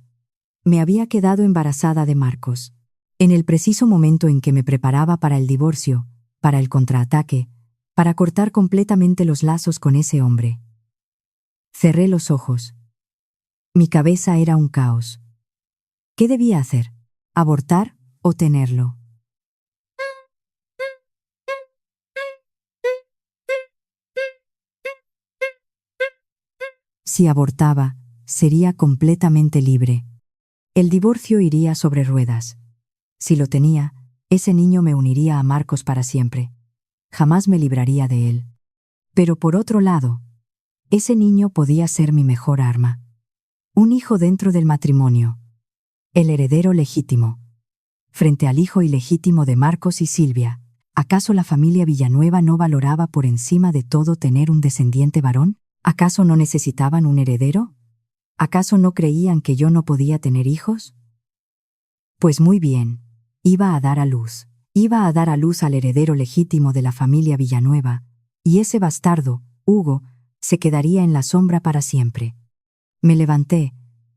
Me había quedado embarazada de Marcos. En el preciso momento en que me preparaba para el divorcio, para el contraataque, para cortar completamente los lazos con ese hombre. Cerré los ojos. Mi cabeza era un caos. ¿Qué debía hacer? ¿Abortar o tenerlo? Si abortaba, sería completamente libre. El divorcio iría sobre ruedas. Si lo tenía, ese niño me uniría a Marcos para siempre. Jamás me libraría de él. Pero por otro lado, ese niño podía ser mi mejor arma. Un hijo dentro del matrimonio. El heredero legítimo. Frente al hijo ilegítimo de Marcos y Silvia, ¿acaso la familia Villanueva no valoraba por encima de todo tener un descendiente varón? ¿Acaso no necesitaban un heredero? ¿Acaso no creían que yo no podía tener hijos? Pues muy bien, iba a dar a luz. Iba a dar a luz al heredero legítimo de la familia Villanueva, y ese bastardo, Hugo, se quedaría en la sombra para siempre. Me levanté,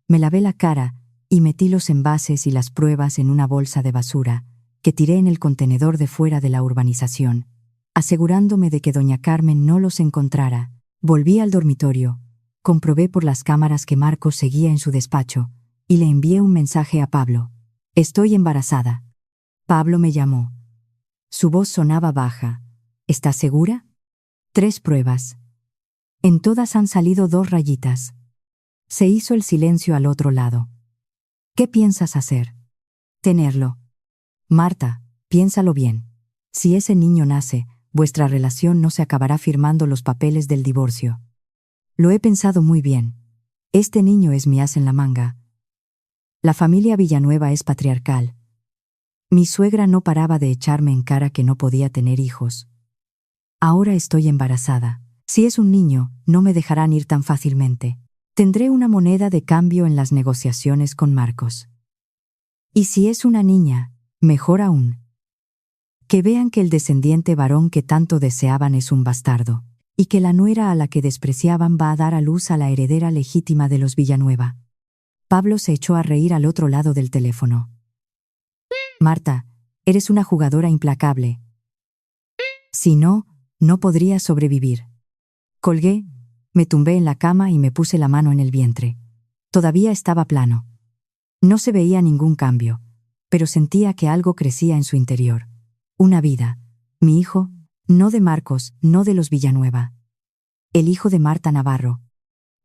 me lavé la cara y metí los envases y las pruebas en una bolsa de basura que tiré en el contenedor de fuera de la urbanización, asegurándome de que doña Carmen no los encontrara. Volví al dormitorio, comprobé por las cámaras que Marcos seguía en su despacho y le envié un mensaje a Pablo. Estoy embarazada. Pablo me llamó. Su voz sonaba baja. ¿Estás segura? 3 pruebas. En todas han salido 2 rayitas. Se hizo el silencio al otro lado. ¿Qué piensas hacer? Tenerlo. Marta, piénsalo bien. Si ese niño nace, vuestra relación no se acabará firmando los papeles del divorcio. Lo he pensado muy bien. Este niño es mi as en la manga. La familia Villanueva es patriarcal. Mi suegra no paraba de echarme en cara que no podía tener hijos. Ahora estoy embarazada. Si es un niño, no me dejarán ir tan fácilmente. Tendré una moneda de cambio en las negociaciones con Marcos. Y si es una niña, mejor aún. Que vean que el descendiente varón que tanto deseaban es un bastardo, y que la nuera a la que despreciaban va a dar a luz a la heredera legítima de los Villanueva. Pablo se echó a reír al otro lado del teléfono. Marta, eres una jugadora implacable. Si no, no podrías sobrevivir. Colgué, me tumbé en la cama y me puse la mano en el vientre. Todavía estaba plano. No se veía ningún cambio, pero sentía que algo crecía en su interior. Una vida. Mi hijo, no de Marcos, no de los Villanueva. El hijo de Marta Navarro.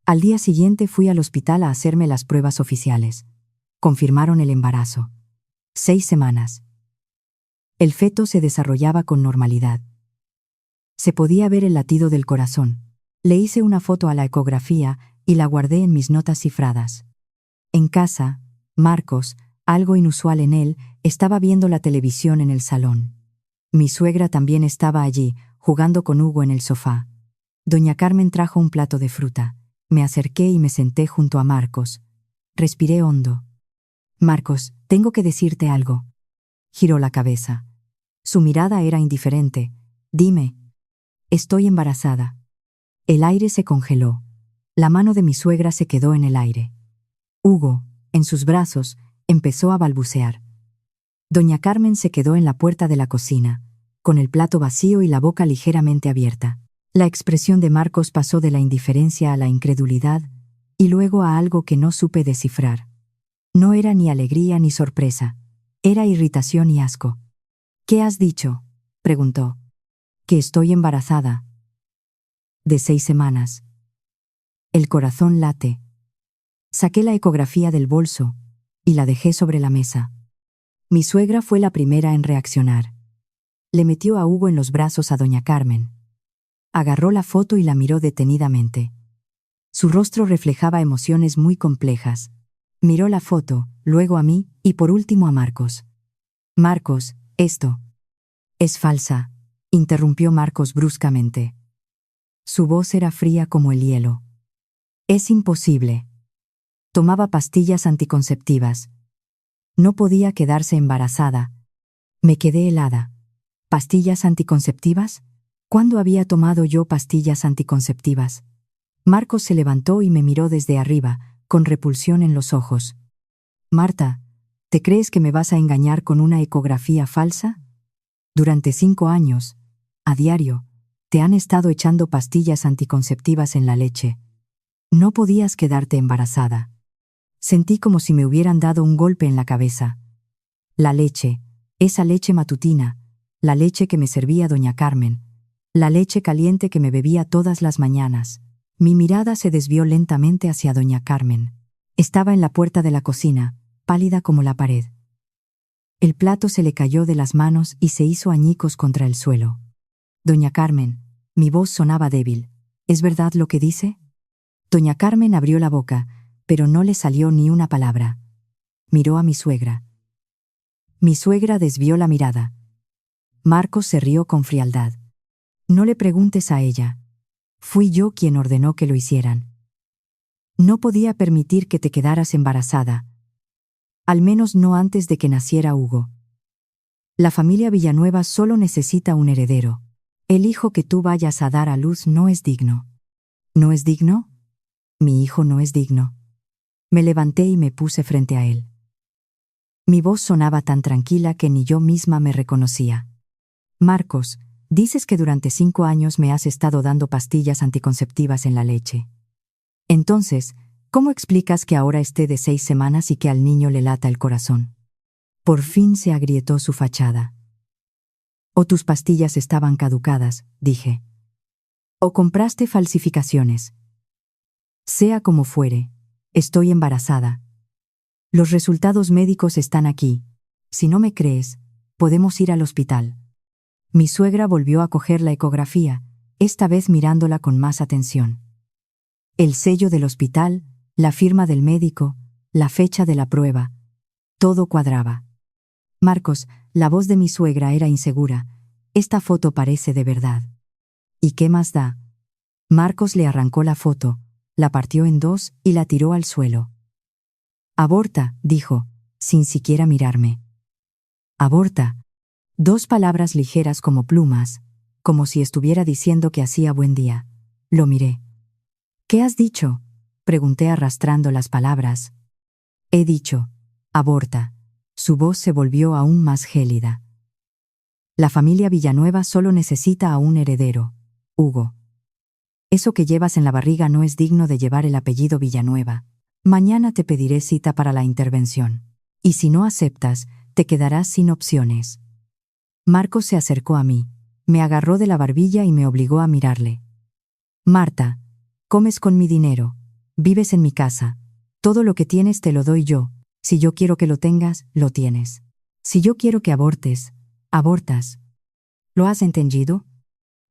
Al día siguiente fui al hospital a hacerme las pruebas oficiales. Confirmaron el embarazo. 6 semanas. El feto se desarrollaba con normalidad. Se podía ver el latido del corazón. Le hice una foto a la ecografía y la guardé en mis notas cifradas. En casa, Marcos, algo inusual en él, estaba viendo la televisión en el salón. Mi suegra también estaba allí, jugando con Hugo en el sofá. Doña Carmen trajo un plato de fruta. Me acerqué y me senté junto a Marcos. Respiré hondo. Marcos, tengo que decirte algo. Giró la cabeza. Su mirada era indiferente. Dime. Estoy embarazada. El aire se congeló. La mano de mi suegra se quedó en el aire. Hugo, en sus brazos, empezó a balbucear. Doña Carmen se quedó en la puerta de la cocina, con el plato vacío y la boca ligeramente abierta. La expresión de Marcos pasó de la indiferencia a la incredulidad y luego a algo que no supe descifrar. No era ni alegría ni sorpresa, era irritación y asco. ¿Qué has dicho?, preguntó. Que estoy embarazada. De 6 semanas. El corazón late. Saqué la ecografía del bolso y la dejé sobre la mesa. Mi suegra fue la primera en reaccionar. Le metió a Hugo en los brazos a doña Carmen. Agarró la foto y la miró detenidamente. Su rostro reflejaba emociones muy complejas. Miró la foto, luego a mí y por último a Marcos. Marcos, esto es falsa, interrumpió Marcos bruscamente. Su voz era fría como el hielo. Es imposible. Tomaba pastillas anticonceptivas. No podía quedarse embarazada. Me quedé helada. ¿Pastillas anticonceptivas? ¿Cuándo había tomado yo pastillas anticonceptivas? Marcos se levantó y me miró desde arriba, con repulsión en los ojos. Marta, ¿te crees que me vas a engañar con una ecografía falsa? Durante 5 años, a diario, te han estado echando pastillas anticonceptivas en la leche. No podías quedarte embarazada. Sentí como si me hubieran dado un golpe en la cabeza. La leche, esa leche matutina, la leche que me servía doña Carmen, la leche caliente que me bebía todas las mañanas. Mi mirada se desvió lentamente hacia doña Carmen. Estaba en la puerta de la cocina, pálida como la pared. El plato se le cayó de las manos y se hizo añicos contra el suelo. Doña Carmen, mi voz sonaba débil. ¿Es verdad lo que dice? Doña Carmen abrió la boca, pero no le salió ni una palabra. Miró a mi suegra. Mi suegra desvió la mirada. Marcos se rió con frialdad. No le preguntes a ella. Fui yo quien ordenó que lo hicieran. No podía permitir que te quedaras embarazada. Al menos no antes de que naciera Hugo. La familia Villanueva solo necesita un heredero. El hijo que tú vayas a dar a luz no es digno. ¿No es digno? Mi hijo no es digno. Me levanté y me puse frente a él. Mi voz sonaba tan tranquila que ni yo misma me reconocía. Marcos, dices que durante 5 años me has estado dando pastillas anticonceptivas en la leche. Entonces, ¿cómo explicas que ahora esté de 6 semanas y que al niño le lata el corazón? Por fin se agrietó su fachada. O tus pastillas estaban caducadas, dije. O compraste falsificaciones. Sea como fuere, estoy embarazada. Los resultados médicos están aquí. Si no me crees, podemos ir al hospital. Mi suegra volvió a coger la ecografía, esta vez mirándola con más atención. El sello del hospital, la firma del médico, la fecha de la prueba, todo cuadraba. Marcos, la voz de mi suegra era insegura. Esta foto parece de verdad. ¿Y qué más da? Marcos le arrancó la foto, la partió en 2 y la tiró al suelo. Aborta, dijo, sin siquiera mirarme. Aborta. 2 palabras ligeras como plumas, como si estuviera diciendo que hacía buen día. Lo miré. ¿Qué has dicho? Pregunté arrastrando las palabras. He dicho, aborta. Su voz se volvió aún más gélida. La familia Villanueva solo necesita a un heredero, Hugo. Eso que llevas en la barriga no es digno de llevar el apellido Villanueva. Mañana te pediré cita para la intervención. Y si no aceptas, te quedarás sin opciones. Marcos se acercó a mí, me agarró de la barbilla y me obligó a mirarle. Marta, comes con mi dinero, vives en mi casa, todo lo que tienes te lo doy yo, si yo quiero que lo tengas, lo tienes. Si yo quiero que abortes, abortas. ¿Lo has entendido?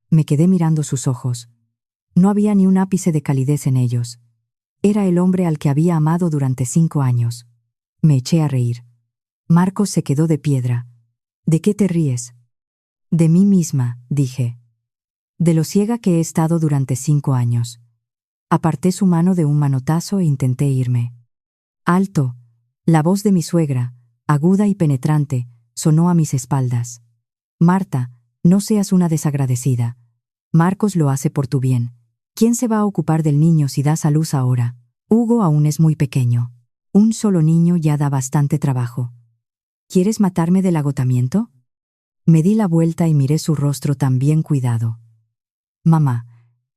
Me quedé mirando sus ojos. No había ni un ápice de calidez en ellos. Era el hombre al que había amado durante 5 años. Me eché a reír. Marcos se quedó de piedra. ¿De qué te ríes? De mí misma, dije. De lo ciega que he estado durante 5 años. Aparté su mano de un manotazo e intenté irme. ¡Alto! La voz de mi suegra, aguda y penetrante, sonó a mis espaldas. Marta, no seas una desagradecida. Marcos lo hace por tu bien. ¿Quién se va a ocupar del niño si das a luz ahora? Hugo aún es muy pequeño. Un solo niño ya da bastante trabajo. ¿Quieres matarme del agotamiento? Me di la vuelta y miré su rostro tan bien cuidado. Mamá,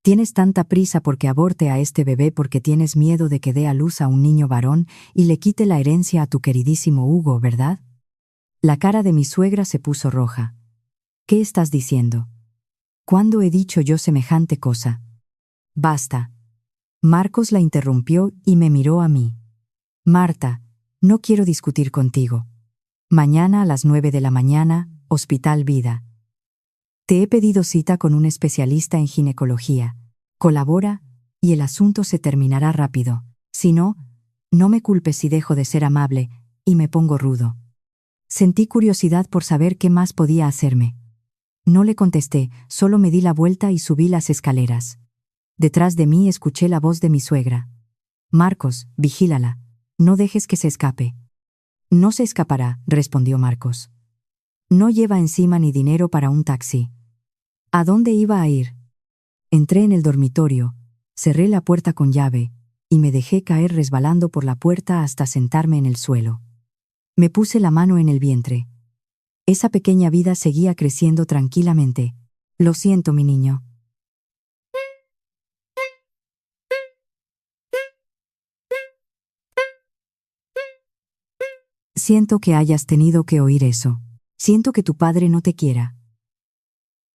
tienes tanta prisa porque aborte a este bebé porque tienes miedo de que dé a luz a un niño varón y le quite la herencia a tu queridísimo Hugo, ¿verdad? La cara de mi suegra se puso roja. ¿Qué estás diciendo? ¿Cuándo he dicho yo semejante cosa? Basta. Marcos la interrumpió y me miró a mí. Marta, no quiero discutir contigo. Mañana a las 9 de la mañana, Hospital Vida. Te he pedido cita con un especialista en ginecología. Colabora, y el asunto se terminará rápido. Si no, no me culpes si dejo de ser amable y me pongo rudo. Sentí curiosidad por saber qué más podía hacerme. No le contesté, solo me di la vuelta y subí las escaleras. Detrás de mí escuché la voz de mi suegra. Marcos, vigílala. No dejes que se escape. No se escapará, respondió Marcos. No lleva encima ni dinero para un taxi. ¿A dónde iba a ir? Entré en el dormitorio, cerré la puerta con llave y me dejé caer resbalando por la puerta hasta sentarme en el suelo. Me puse la mano en el vientre. Esa pequeña vida seguía creciendo tranquilamente. Lo siento, mi niño. Siento que hayas tenido que oír eso. Siento que tu padre no te quiera.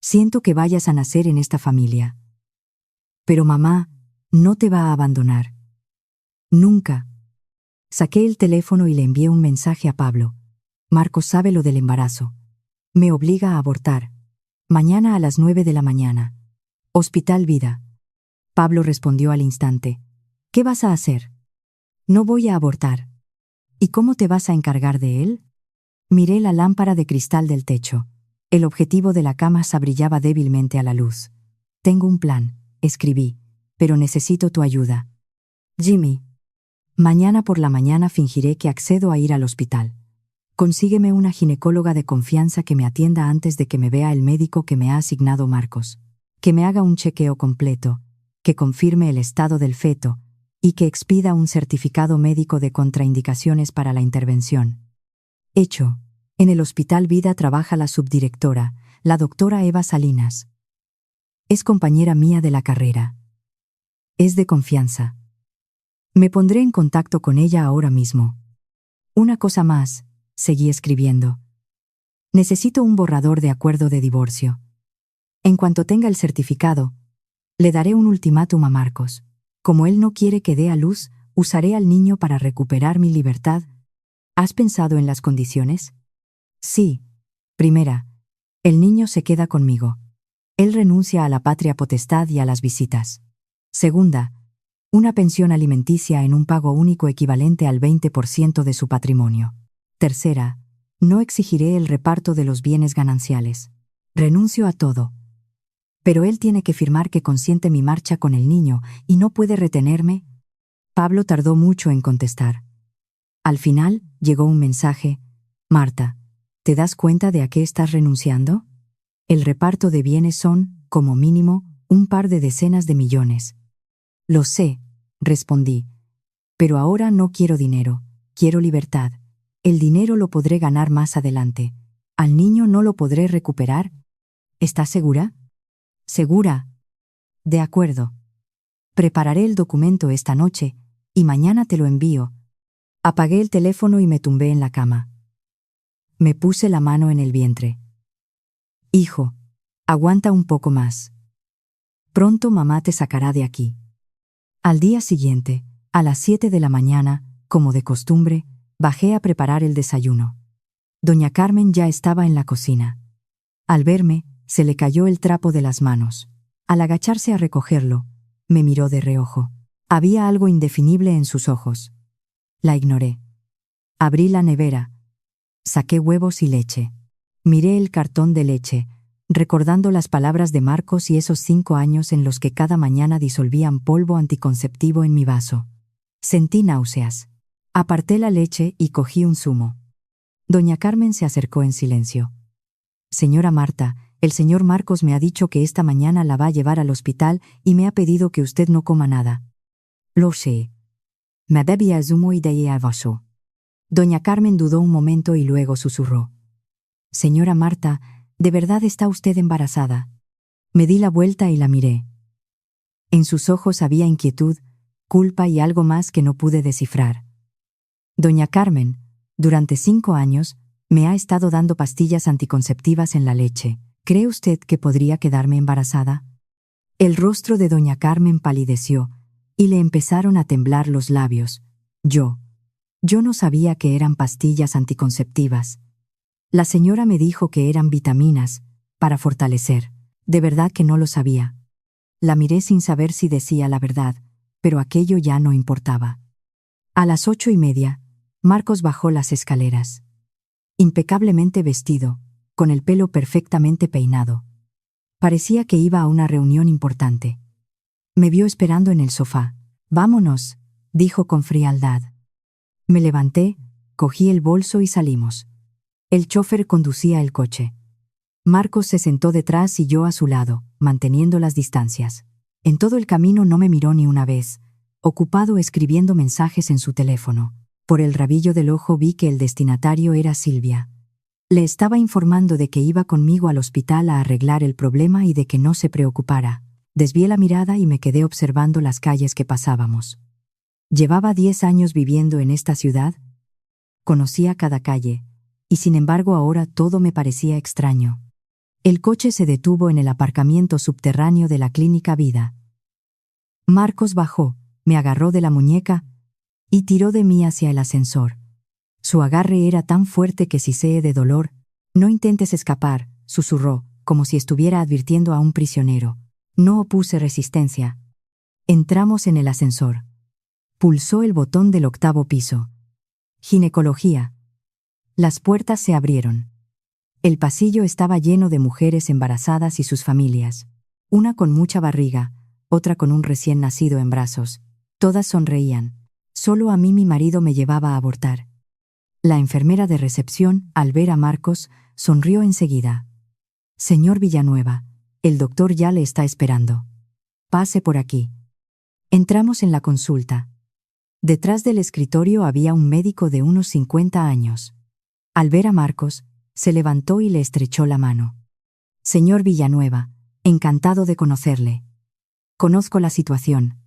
Siento que vayas a nacer en esta familia. Pero mamá no te va a abandonar. Nunca. Saqué el teléfono y le envié un mensaje a Pablo. Marcos sabe lo del embarazo. Me obliga a abortar. Mañana a las 9 de la mañana. Hospital Vida. Pablo respondió al instante. ¿Qué vas a hacer? No voy a abortar. ¿Y cómo te vas a encargar de él? Miré la lámpara de cristal del techo. El objetivo de la cámara brillaba débilmente a la luz. Tengo un plan, escribí, pero necesito tu ayuda. Jimmy. Mañana por la mañana fingiré que accedo a ir al hospital. Consígueme una ginecóloga de confianza que me atienda antes de que me vea el médico que me ha asignado Marcos. Que me haga un chequeo completo, que confirme el estado del feto y que expida un certificado médico de contraindicaciones para la intervención. Hecho. En el Hospital Vida trabaja la subdirectora, la doctora Eva Salinas. Es compañera mía de la carrera. Es de confianza. Me pondré en contacto con ella ahora mismo. Una cosa más, seguí escribiendo. Necesito un borrador de acuerdo de divorcio. En cuanto tenga el certificado, le daré un ultimátum a Marcos. Como él no quiere que dé a luz, usaré al niño para recuperar mi libertad. ¿Has pensado en las condiciones? Sí. Primera, el niño se queda conmigo. Él renuncia a la patria potestad y a las visitas. Segunda, una pensión alimenticia en un pago único equivalente al 20% de su patrimonio. Tercera, no exigiré el reparto de los bienes gananciales. Renuncio a todo. Pero él tiene que firmar que consiente mi marcha con el niño y no puede retenerme. Pablo tardó mucho en contestar. Al final, llegó un mensaje. Marta, ¿te das cuenta de a qué estás renunciando? El reparto de bienes son, como mínimo, un par de decenas de millones. Lo sé, respondí. Pero ahora no quiero dinero, quiero libertad. El dinero lo podré ganar más adelante. ¿Al niño no lo podré recuperar? ¿Estás segura? Segura. De acuerdo. Prepararé el documento esta noche y mañana te lo envío. Apagué el teléfono y me tumbé en la cama. Me puse la mano en el vientre. Hijo, aguanta un poco más. Pronto mamá te sacará de aquí. Al día siguiente, a las 7 de la mañana, como de costumbre, bajé a preparar el desayuno. Doña Carmen ya estaba en la cocina. Al verme, se le cayó el trapo de las manos. Al agacharse a recogerlo, me miró de reojo. Había algo indefinible en sus ojos. La ignoré. Abrí la nevera. Saqué huevos y leche. Miré el cartón de leche, recordando las palabras de Marcos y esos 5 años en los que cada mañana disolvían polvo anticonceptivo en mi vaso. Sentí náuseas. Aparté la leche y cogí un zumo. Doña Carmen se acercó en silencio. Señora Marta, el señor Marcos me ha dicho que esta mañana la va a llevar al hospital y me ha pedido que usted no coma nada. Lo sé. Me bebía zumo y de ahí al vaso. Doña Carmen dudó un momento y luego susurró. Señora Marta, ¿de verdad está usted embarazada? Me di la vuelta y la miré. En sus ojos había inquietud, culpa y algo más que no pude descifrar. Doña Carmen, durante 5 años, me ha estado dando pastillas anticonceptivas en la leche. ¿Cree usted que podría quedarme embarazada? El rostro de doña Carmen palideció y le empezaron a temblar los labios. Yo no sabía que eran pastillas anticonceptivas. La señora me dijo que eran vitaminas, para fortalecer. De verdad que no lo sabía. La miré sin saber si decía la verdad, pero aquello ya no importaba. A las 8:30, Marcos bajó las escaleras. Impecablemente vestido, con el pelo perfectamente peinado. Parecía que iba a una reunión importante. Me vio esperando en el sofá. «Vámonos», dijo con frialdad. Me levanté, cogí el bolso y salimos. El chofer conducía el coche. Marcos se sentó detrás y yo a su lado, manteniendo las distancias. En todo el camino no me miró ni una vez, ocupado escribiendo mensajes en su teléfono. Por el rabillo del ojo vi que el destinatario era Silvia. Le estaba informando de que iba conmigo al hospital a arreglar el problema y de que no se preocupara. Desvié la mirada y me quedé observando las calles que pasábamos. Llevaba 10 años viviendo en esta ciudad. Conocía cada calle, y sin embargo ahora todo me parecía extraño. El coche se detuvo en el aparcamiento subterráneo de la Clínica Vida. Marcos bajó, me agarró de la muñeca y tiró de mí hacia el ascensor. Su agarre era tan fuerte que siseé de dolor. No intentes escapar, susurró, como si estuviera advirtiendo a un prisionero. No opuse resistencia. Entramos en el ascensor. Pulsó el botón del 8º piso. Ginecología. Las puertas se abrieron. El pasillo estaba lleno de mujeres embarazadas y sus familias. Una con mucha barriga, otra con un recién nacido en brazos. Todas sonreían. Solo a mí mi marido me llevaba a abortar. La enfermera de recepción, al ver a Marcos, sonrió enseguida. Señor Villanueva, el doctor ya le está esperando. Pase por aquí. Entramos en la consulta. Detrás del escritorio había un médico de unos 50 años. Al ver a Marcos, se levantó y le estrechó la mano. Señor Villanueva, encantado de conocerle. Conozco la situación.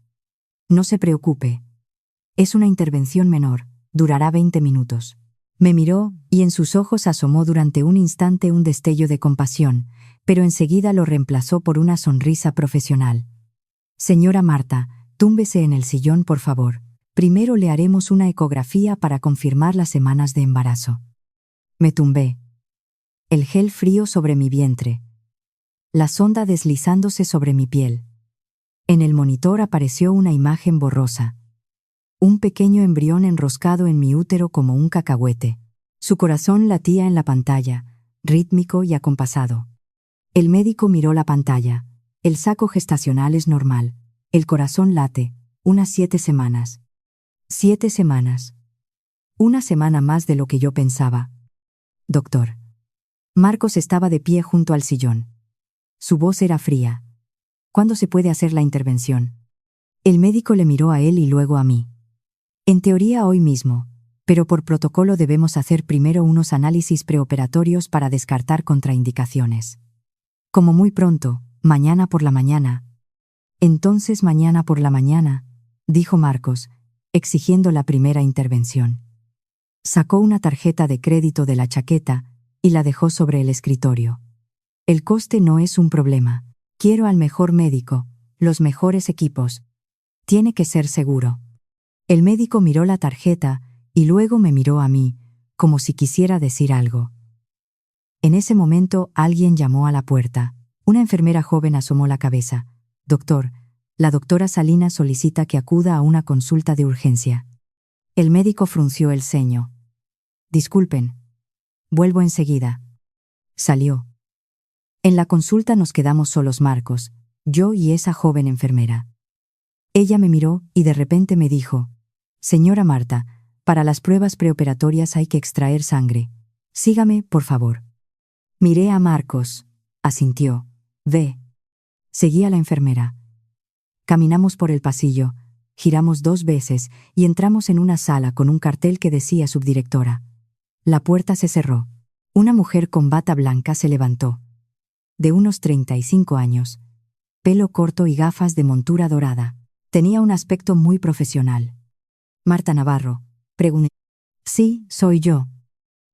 No se preocupe. Es una intervención menor, durará 20 minutos. Me miró, y en sus ojos asomó durante un instante un destello de compasión, pero enseguida lo reemplazó por una sonrisa profesional. Señora Marta, túmbese en el sillón, por favor. Primero le haremos una ecografía para confirmar las semanas de embarazo. Me tumbé. El gel frío sobre mi vientre. La sonda deslizándose sobre mi piel. En el monitor apareció una imagen borrosa. Un pequeño embrión enroscado en mi útero como un cacahuete. Su corazón latía en la pantalla, rítmico y acompasado. El médico miró la pantalla. El saco gestacional es normal. El corazón late. Unas 7 semanas. 7 semanas. Una semana más de lo que yo pensaba. Doctor. Marcos estaba de pie junto al sillón. Su voz era fría. ¿Cuándo se puede hacer la intervención? El médico le miró a él y luego a mí. En teoría hoy mismo, pero por protocolo debemos hacer primero unos análisis preoperatorios para descartar contraindicaciones. Como muy pronto, mañana por la mañana. Entonces mañana por la mañana, dijo Marcos, exigiendo la primera intervención. Sacó una tarjeta de crédito de la chaqueta y la dejó sobre el escritorio. El coste no es un problema. Quiero al mejor médico, los mejores equipos. Tiene que ser seguro. El médico miró la tarjeta y luego me miró a mí, como si quisiera decir algo. En ese momento alguien llamó a la puerta. Una enfermera joven asomó la cabeza. Doctor, la doctora Salinas solicita que acuda a una consulta de urgencia. El médico frunció el ceño. Disculpen. Vuelvo enseguida. Salió. En la consulta nos quedamos solos Marcos, yo y esa joven enfermera. Ella me miró y de repente me dijo: Señora Marta, para las pruebas preoperatorias hay que extraer sangre. Sígame, por favor. Miré a Marcos. Asintió. Ve. Seguí a la enfermera. Caminamos por el pasillo, giramos 2 veces y entramos en una sala con un cartel que decía subdirectora. La puerta se cerró. Una mujer con bata blanca se levantó. De unos 35 años. Pelo corto y gafas de montura dorada. Tenía un aspecto muy profesional. Marta Navarro, pregunté. Sí, soy yo.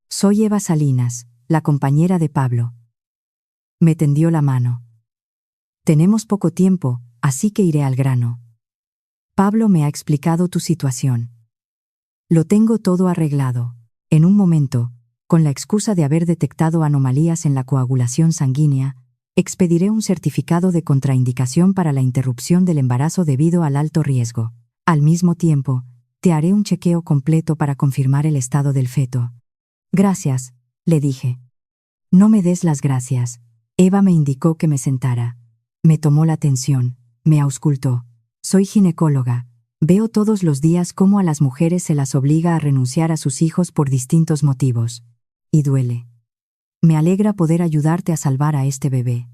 Soy Eva Salinas, la compañera de Pablo. Me tendió la mano. Tenemos poco tiempo, así que iré al grano. Pablo me ha explicado tu situación. Lo tengo todo arreglado. En un momento, con la excusa de haber detectado anomalías en la coagulación sanguínea, expediré un certificado de contraindicación para la interrupción del embarazo debido al alto riesgo. Al mismo tiempo, te haré un chequeo completo para confirmar el estado del feto. Gracias, le dije. No me des las gracias. Eva me indicó que me sentara. Me tomó la atención, me auscultó. Soy ginecóloga. Veo todos los días cómo a las mujeres se las obliga a renunciar a sus hijos por distintos motivos. Y duele. Me alegra poder ayudarte a salvar a este bebé.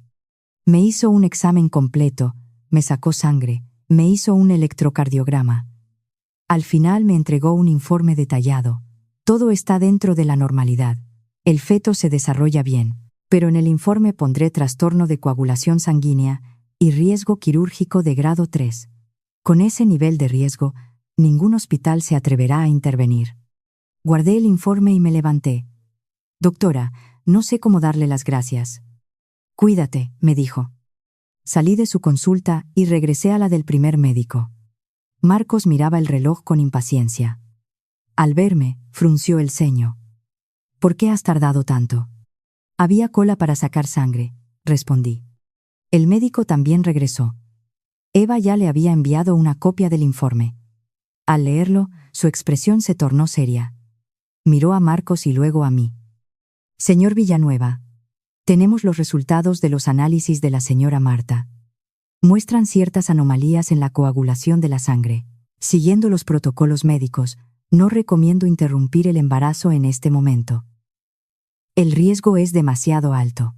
Me hizo un examen completo, me sacó sangre, me hizo un electrocardiograma. Al final me entregó un informe detallado. Todo está dentro de la normalidad. El feto se desarrolla bien, pero en el informe pondré trastorno de coagulación sanguínea y riesgo quirúrgico de grado 3. Con ese nivel de riesgo, ningún hospital se atreverá a intervenir. Guardé el informe y me levanté. Doctora, no sé cómo darle las gracias. Cuídate, me dijo. Salí de su consulta y regresé a la del primer médico. Marcos miraba el reloj con impaciencia. Al verme, frunció el ceño. ¿Por qué has tardado tanto? Había cola para sacar sangre, respondí. El médico también regresó. Eva ya le había enviado una copia del informe. Al leerlo, su expresión se tornó seria. Miró a Marcos y luego a mí. Señor Villanueva, tenemos los resultados de los análisis de la señora Marta. Muestran ciertas anomalías en la coagulación de la sangre. Siguiendo los protocolos médicos, no recomiendo interrumpir el embarazo en este momento. El riesgo es demasiado alto.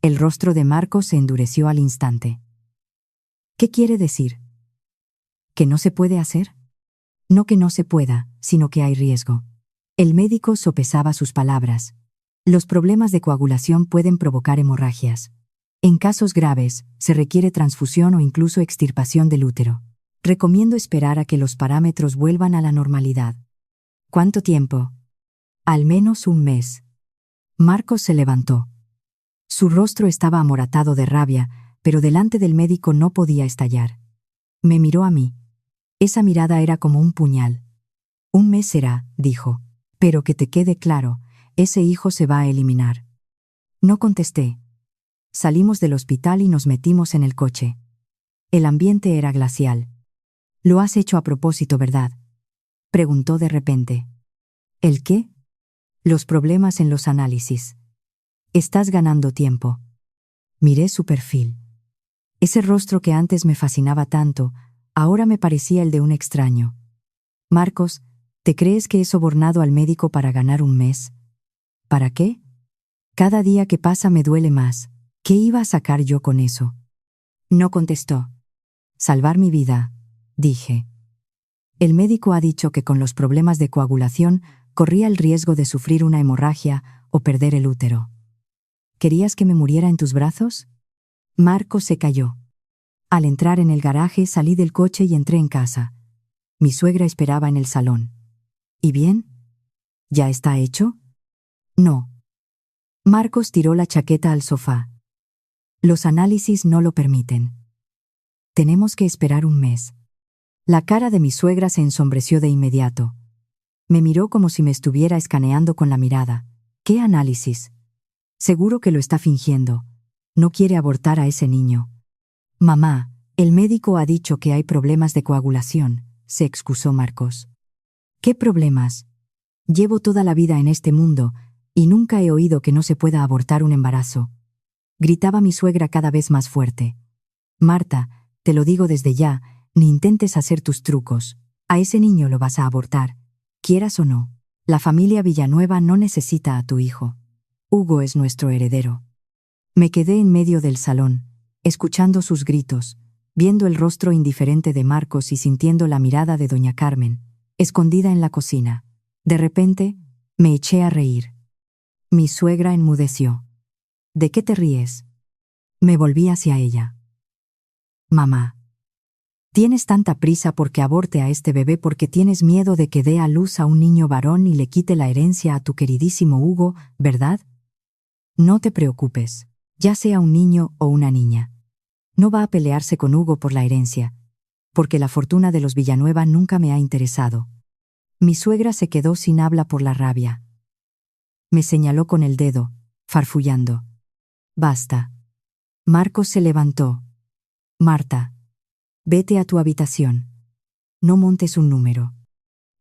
El rostro de Marcos se endureció al instante. ¿Qué quiere decir? ¿Que no se puede hacer? No que no se pueda, sino que hay riesgo. El médico sopesaba sus palabras. Los problemas de coagulación pueden provocar hemorragias. En casos graves, se requiere transfusión o incluso extirpación del útero. Recomiendo esperar a que los parámetros vuelvan a la normalidad. ¿Cuánto tiempo? Al menos un mes. Marcos se levantó. Su rostro estaba amoratado de rabia, pero delante del médico no podía estallar. Me miró a mí. Esa mirada era como un puñal. Un mes será, dijo. Pero que te quede claro, ese hijo se va a eliminar. No contesté. Salimos del hospital y nos metimos en el coche. El ambiente era glacial. «Lo has hecho a propósito, ¿verdad?», preguntó de repente. «¿El qué?». «Los problemas en los análisis. Estás ganando tiempo». Miré su perfil. Ese rostro que antes me fascinaba tanto, ahora me parecía el de un extraño. «Marcos, ¿te crees que he sobornado al médico para ganar un mes?». «¿Para qué?». «Cada día que pasa me duele más. ¿Qué iba a sacar yo con eso?». No contestó. «Salvar mi vida», dije. «El médico ha dicho que con los problemas de coagulación corría el riesgo de sufrir una hemorragia o perder el útero». «¿Querías que me muriera en tus brazos?». Marcos se calló. Al entrar en el garaje salí del coche y entré en casa. Mi suegra esperaba en el salón. «¿Y bien? ¿Ya está hecho?». «No». Marcos tiró la chaqueta al sofá. «Los análisis no lo permiten. Tenemos que esperar un mes». La cara de mi suegra se ensombreció de inmediato. Me miró como si me estuviera escaneando con la mirada. «¿Qué análisis? Seguro que lo está fingiendo. No quiere abortar a ese niño». «Mamá, el médico ha dicho que hay problemas de coagulación», se excusó Marcos. «¿Qué problemas? Llevo toda la vida en este mundo y nunca he oído que no se pueda abortar un embarazo», gritaba mi suegra cada vez más fuerte. «Marta, te lo digo desde ya, ni intentes hacer tus trucos. A ese niño lo vas a abortar, quieras o no. La familia Villanueva no necesita a tu hijo. Hugo es nuestro heredero». Me quedé en medio del salón, escuchando sus gritos, viendo el rostro indiferente de Marcos y sintiendo la mirada de doña Carmen, escondida en la cocina. De repente, me eché a reír. Mi suegra enmudeció. «¿De qué te ríes?». Me volví hacia ella. «Mamá, tienes tanta prisa porque aborte a este bebé porque tienes miedo de que dé a luz a un niño varón y le quite la herencia a tu queridísimo Hugo, ¿verdad? No te preocupes, ya sea un niño o una niña. No va a pelearse con Hugo por la herencia, porque la fortuna de los Villanueva nunca me ha interesado». Mi suegra se quedó sin habla por la rabia. Me señaló con el dedo, farfullando. «Basta». Marcos se levantó. «Marta, vete a tu habitación. No montes un número».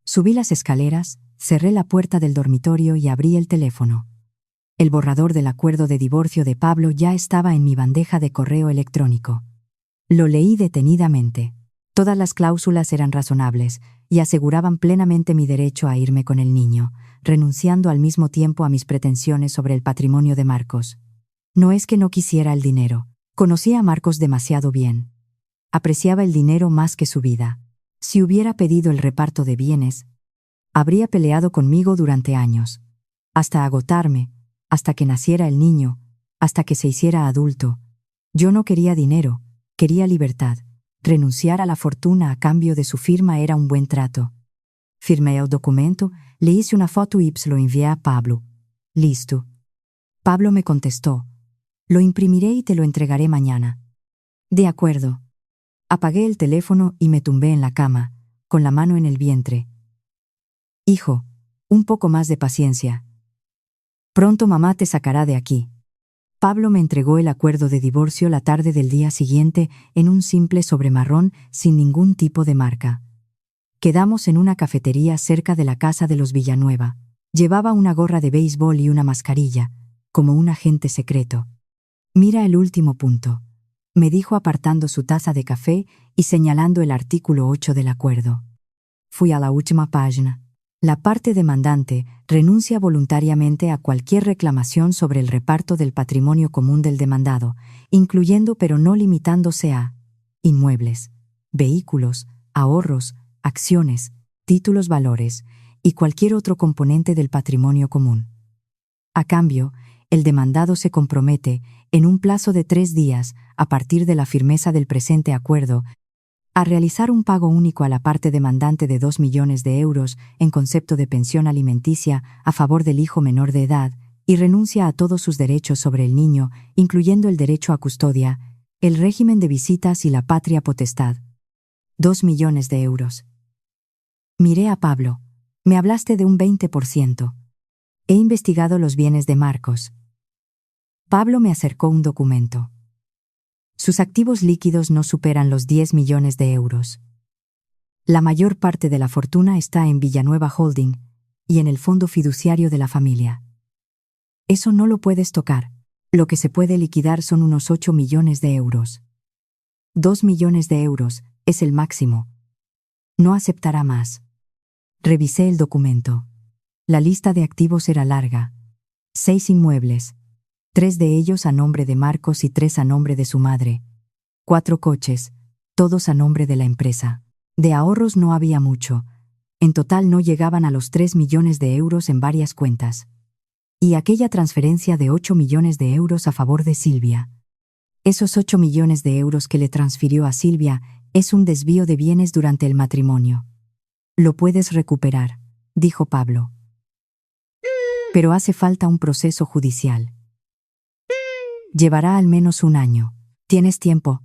Subí las escaleras, cerré la puerta del dormitorio y abrí el teléfono. El borrador del acuerdo de divorcio de Pablo ya estaba en mi bandeja de correo electrónico. Lo leí detenidamente. Todas las cláusulas eran razonables y aseguraban plenamente mi derecho a irme con el niño, renunciando al mismo tiempo a mis pretensiones sobre el patrimonio de Marcos. No es que no quisiera el dinero. Conocía a Marcos demasiado bien. Apreciaba el dinero más que su vida. Si hubiera pedido el reparto de bienes, habría peleado conmigo durante años, hasta agotarme, hasta que naciera el niño, hasta que se hiciera adulto. Yo no quería dinero, quería libertad. Renunciar a la fortuna a cambio de su firma era un buen trato. Firmé el documento, le hice una foto y lo envié a Pablo. Listo. Pablo me contestó: lo imprimiré y te lo entregaré mañana. De acuerdo. Apagué el teléfono y me tumbé en la cama, con la mano en el vientre. Hijo, un poco más de paciencia. Pronto mamá te sacará de aquí. Pablo me entregó el acuerdo de divorcio la tarde del día siguiente en un simple sobre marrón sin ningún tipo de marca. Quedamos en una cafetería cerca de la casa de los Villanueva. Llevaba una gorra de béisbol y una mascarilla, como un agente secreto. Mira el último punto, me dijo apartando su taza de café y señalando el artículo 8 del acuerdo. Fui a la última página. La parte demandante renuncia voluntariamente a cualquier reclamación sobre el reparto del patrimonio común del demandado, incluyendo pero no limitándose a inmuebles, vehículos, ahorros, acciones, títulos valores y cualquier otro componente del patrimonio común. A cambio, el demandado se compromete, en un plazo de 3 días, a partir de la firmeza del presente acuerdo, a realizar un pago único a la parte demandante de 2 millones de euros en concepto de pensión alimenticia a favor del hijo menor de edad y renuncia a todos sus derechos sobre el niño, incluyendo el derecho a custodia, el régimen de visitas y la patria potestad. 2 millones de euros. Miré a Pablo. Me hablaste de un 20%. He investigado los bienes de Marcos. Pablo me acercó un documento. Sus activos líquidos no superan los 10 millones de euros. La mayor parte de la fortuna está en Villanueva Holding y en el fondo fiduciario de la familia. Eso no lo puedes tocar. Lo que se puede liquidar son unos 8 millones de euros. 2 millones de euros es el máximo. No aceptará más. Revisé el documento. La lista de activos era larga. 6 inmuebles. 3 de ellos a nombre de Marcos y 3 a nombre de su madre. 4 coches, todos a nombre de la empresa. De ahorros no había mucho. En total no llegaban a los 3 millones de euros en varias cuentas. Y aquella transferencia de 8 millones de euros a favor de Silvia. Esos 8 millones de euros que le transfirió a Silvia es un desvío de bienes durante el matrimonio. Lo puedes recuperar, dijo Pablo. Pero hace falta un proceso judicial. Llevará al menos 1 año. ¿Tienes tiempo?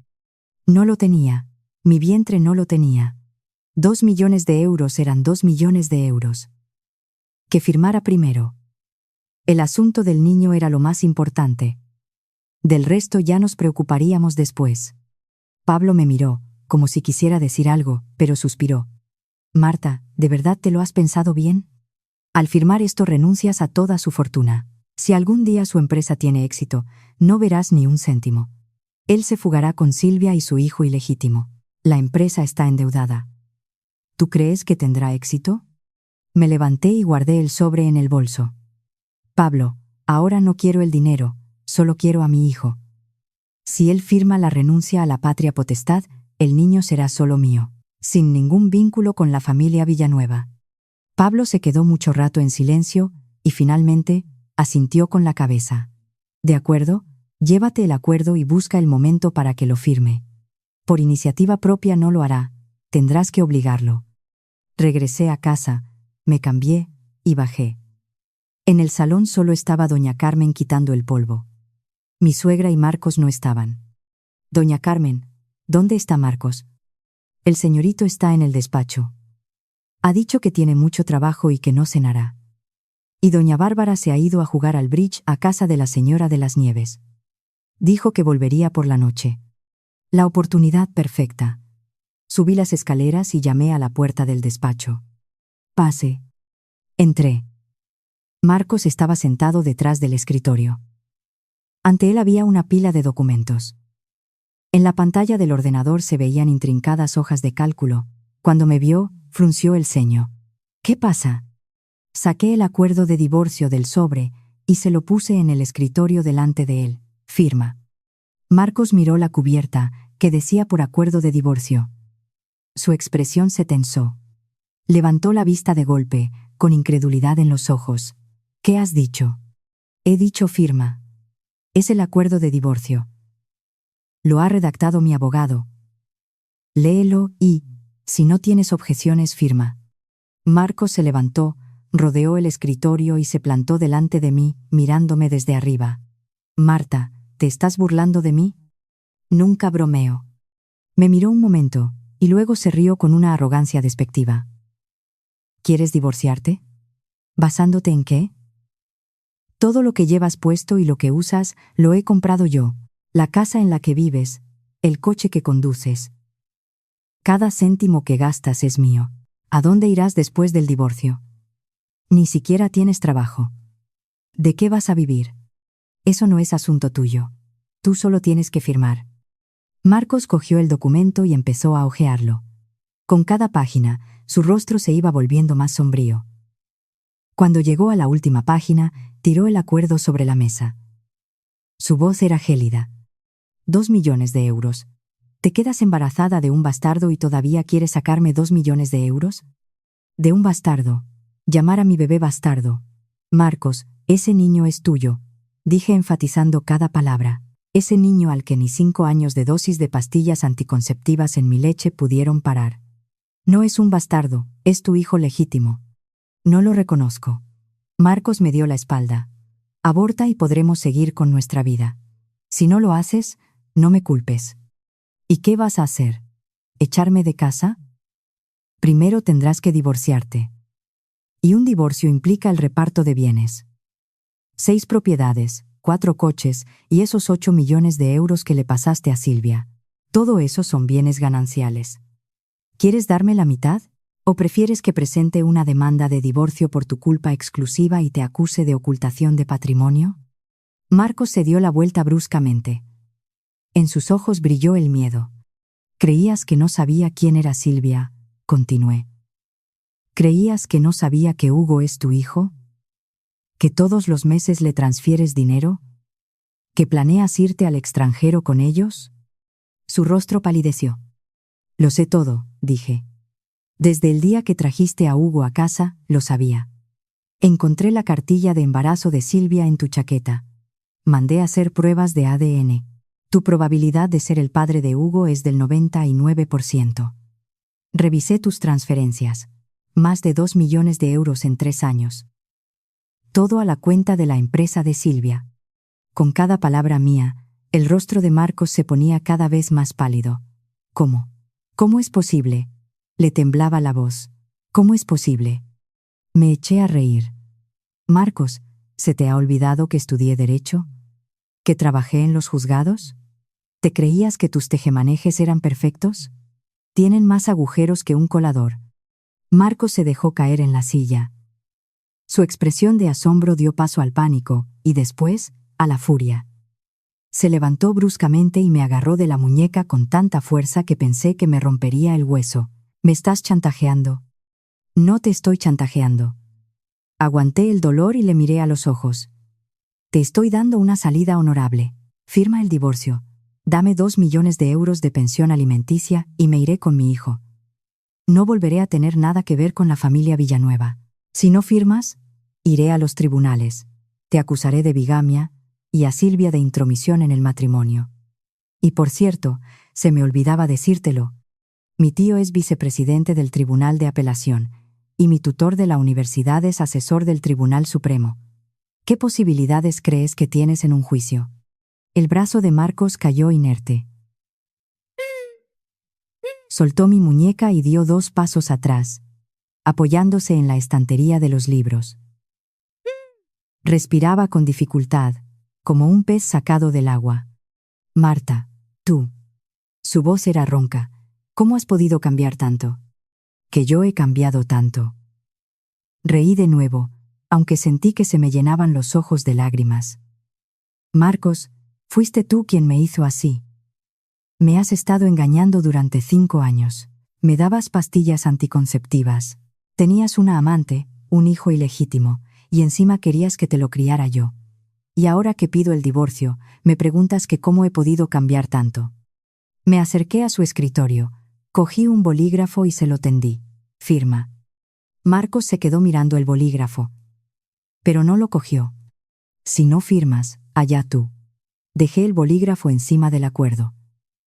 No lo tenía. Mi vientre no lo tenía. 2 millones de euros eran 2 millones de euros. Que firmara primero. El asunto del niño era lo más importante. Del resto ya nos preocuparíamos después. Pablo me miró, como si quisiera decir algo, pero suspiró. Marta, ¿de verdad te lo has pensado bien? Al firmar esto renuncias a toda su fortuna. Si algún día su empresa tiene éxito, no verás ni un céntimo. Él se fugará con Silvia y su hijo ilegítimo. La empresa está endeudada. ¿Tú crees que tendrá éxito? Me levanté y guardé el sobre en el bolso. Pablo, ahora no quiero el dinero, solo quiero a mi hijo. Si él firma la renuncia a la patria potestad, el niño será solo mío, sin ningún vínculo con la familia Villanueva. Pablo se quedó mucho rato en silencio y finalmente asintió con la cabeza. De acuerdo, llévate el acuerdo y busca el momento para que lo firme. Por iniciativa propia no lo hará, tendrás que obligarlo. Regresé a casa, me cambié y bajé. En el salón solo estaba doña Carmen quitando el polvo. Mi suegra y Marcos no estaban. Doña Carmen, ¿dónde está Marcos? El señorito está en el despacho. Ha dicho que tiene mucho trabajo y que no cenará. Y doña Bárbara se ha ido a jugar al bridge a casa de la señora de las Nieves. Dijo que volvería por la noche. La oportunidad perfecta. Subí las escaleras y llamé a la puerta del despacho. Pase. Entré. Marcos estaba sentado detrás del escritorio. Ante él había una pila de documentos. En la pantalla del ordenador se veían intrincadas hojas de cálculo. Cuando me vio, frunció el ceño. ¿Qué pasa? Saqué el acuerdo de divorcio del sobre y se lo puse en el escritorio delante de él. Firma. Marcos miró la cubierta, que decía por acuerdo de divorcio. Su expresión se tensó. Levantó la vista de golpe, con incredulidad en los ojos. ¿Qué has dicho? He dicho firma. Es el acuerdo de divorcio. Lo ha redactado mi abogado. Léelo y, si no tienes objeciones, firma. Marcos se levantó, rodeó el escritorio y se plantó delante de mí, mirándome desde arriba. Marta, ¿te estás burlando de mí? Nunca bromeo. Me miró un momento, y luego se rió con una arrogancia despectiva. ¿Quieres divorciarte? ¿Basándote en qué? Todo lo que llevas puesto y lo que usas, lo he comprado yo. La casa en la que vives, el coche que conduces. Cada céntimo que gastas es mío. ¿A dónde irás después del divorcio? Ni siquiera tienes trabajo. ¿De qué vas a vivir? Eso no es asunto tuyo. Tú solo tienes que firmar. Marcos cogió el documento y empezó a hojearlo. Con cada página, su rostro se iba volviendo más sombrío. Cuando llegó a la última página, tiró el acuerdo sobre la mesa. Su voz era gélida. 2 millones de euros. ¿Te quedas embarazada de un bastardo y todavía quieres sacarme 2 millones de euros? De un bastardo. Llamar a mi bebé bastardo. Marcos, ese niño es tuyo, dije enfatizando cada palabra. Ese niño al que ni 5 años de dosis de pastillas anticonceptivas en mi leche pudieron parar. No es un bastardo, es tu hijo legítimo. No lo reconozco. Marcos me dio la espalda. Aborta y podremos seguir con nuestra vida. Si no lo haces, no me culpes. ¿Y qué vas a hacer? ¿Echarme de casa? Primero tendrás que divorciarte. Y un divorcio implica el reparto de bienes. 6 propiedades, 4 coches y esos 8 millones de euros que le pasaste a Silvia. Todo eso son bienes gananciales. ¿Quieres darme la mitad? ¿O prefieres que presente una demanda de divorcio por tu culpa exclusiva y te acuse de ocultación de patrimonio? Marcos se dio la vuelta bruscamente. En sus ojos brilló el miedo. ¿Creías que no sabía quién era Silvia? Continué. ¿Creías que no sabía que Hugo es tu hijo? ¿Que todos los meses le transfieres dinero? ¿Que planeas irte al extranjero con ellos? Su rostro palideció. Lo sé todo, dije. Desde el día que trajiste a Hugo a casa, lo sabía. Encontré la cartilla de embarazo de Silvia en tu chaqueta. Mandé a hacer pruebas de ADN. Tu probabilidad de ser el padre de Hugo es del 99%. Revisé tus transferencias. Más de 2 millones de euros en 3 años. Todo a la cuenta de la empresa de Silvia. Con cada palabra mía, el rostro de Marcos se ponía cada vez más pálido. ¿Cómo? ¿Cómo es posible? Le temblaba la voz. ¿Cómo es posible? Me eché a reír. Marcos, ¿se te ha olvidado que estudié Derecho? ¿Que trabajé en los juzgados? ¿Te creías que tus tejemanejes eran perfectos? Tienen más agujeros que un colador. Marcos se dejó caer en la silla. Su expresión de asombro dio paso al pánico, y después, a la furia. Se levantó bruscamente y me agarró de la muñeca con tanta fuerza que pensé que me rompería el hueso. ¿Me estás chantajeando? No te estoy chantajeando. Aguanté el dolor y le miré a los ojos. Te estoy dando una salida honorable. Firma el divorcio. Dame 2 millones de euros de pensión alimenticia y me iré con mi hijo. No volveré a tener nada que ver con la familia Villanueva. Si no firmas, iré a los tribunales. Te acusaré de bigamia y a Silvia de intromisión en el matrimonio. Y por cierto, se me olvidaba decírtelo. Mi tío es vicepresidente del Tribunal de Apelación y mi tutor de la universidad es asesor del Tribunal Supremo. ¿Qué posibilidades crees que tienes en un juicio? El brazo de Marcos cayó inerte. Soltó mi muñeca y dio 2 pasos atrás, apoyándose en la estantería de los libros. Respiraba con dificultad, como un pez sacado del agua. Marta, tú. Su voz era ronca. ¿Cómo has podido cambiar tanto? Que yo he cambiado tanto. Reí de nuevo, aunque sentí que se me llenaban los ojos de lágrimas. Marcos, fuiste tú quien me hizo así. Me has estado engañando durante 5 años. Me dabas pastillas anticonceptivas. Tenías una amante, un hijo ilegítimo, y encima querías que te lo criara yo. Y ahora que pido el divorcio, me preguntas que cómo he podido cambiar tanto. Me acerqué a su escritorio, cogí un bolígrafo y se lo tendí. Firma. Marcos se quedó mirando el bolígrafo. Pero no lo cogió. Si no firmas, allá tú. Dejé el bolígrafo encima del acuerdo.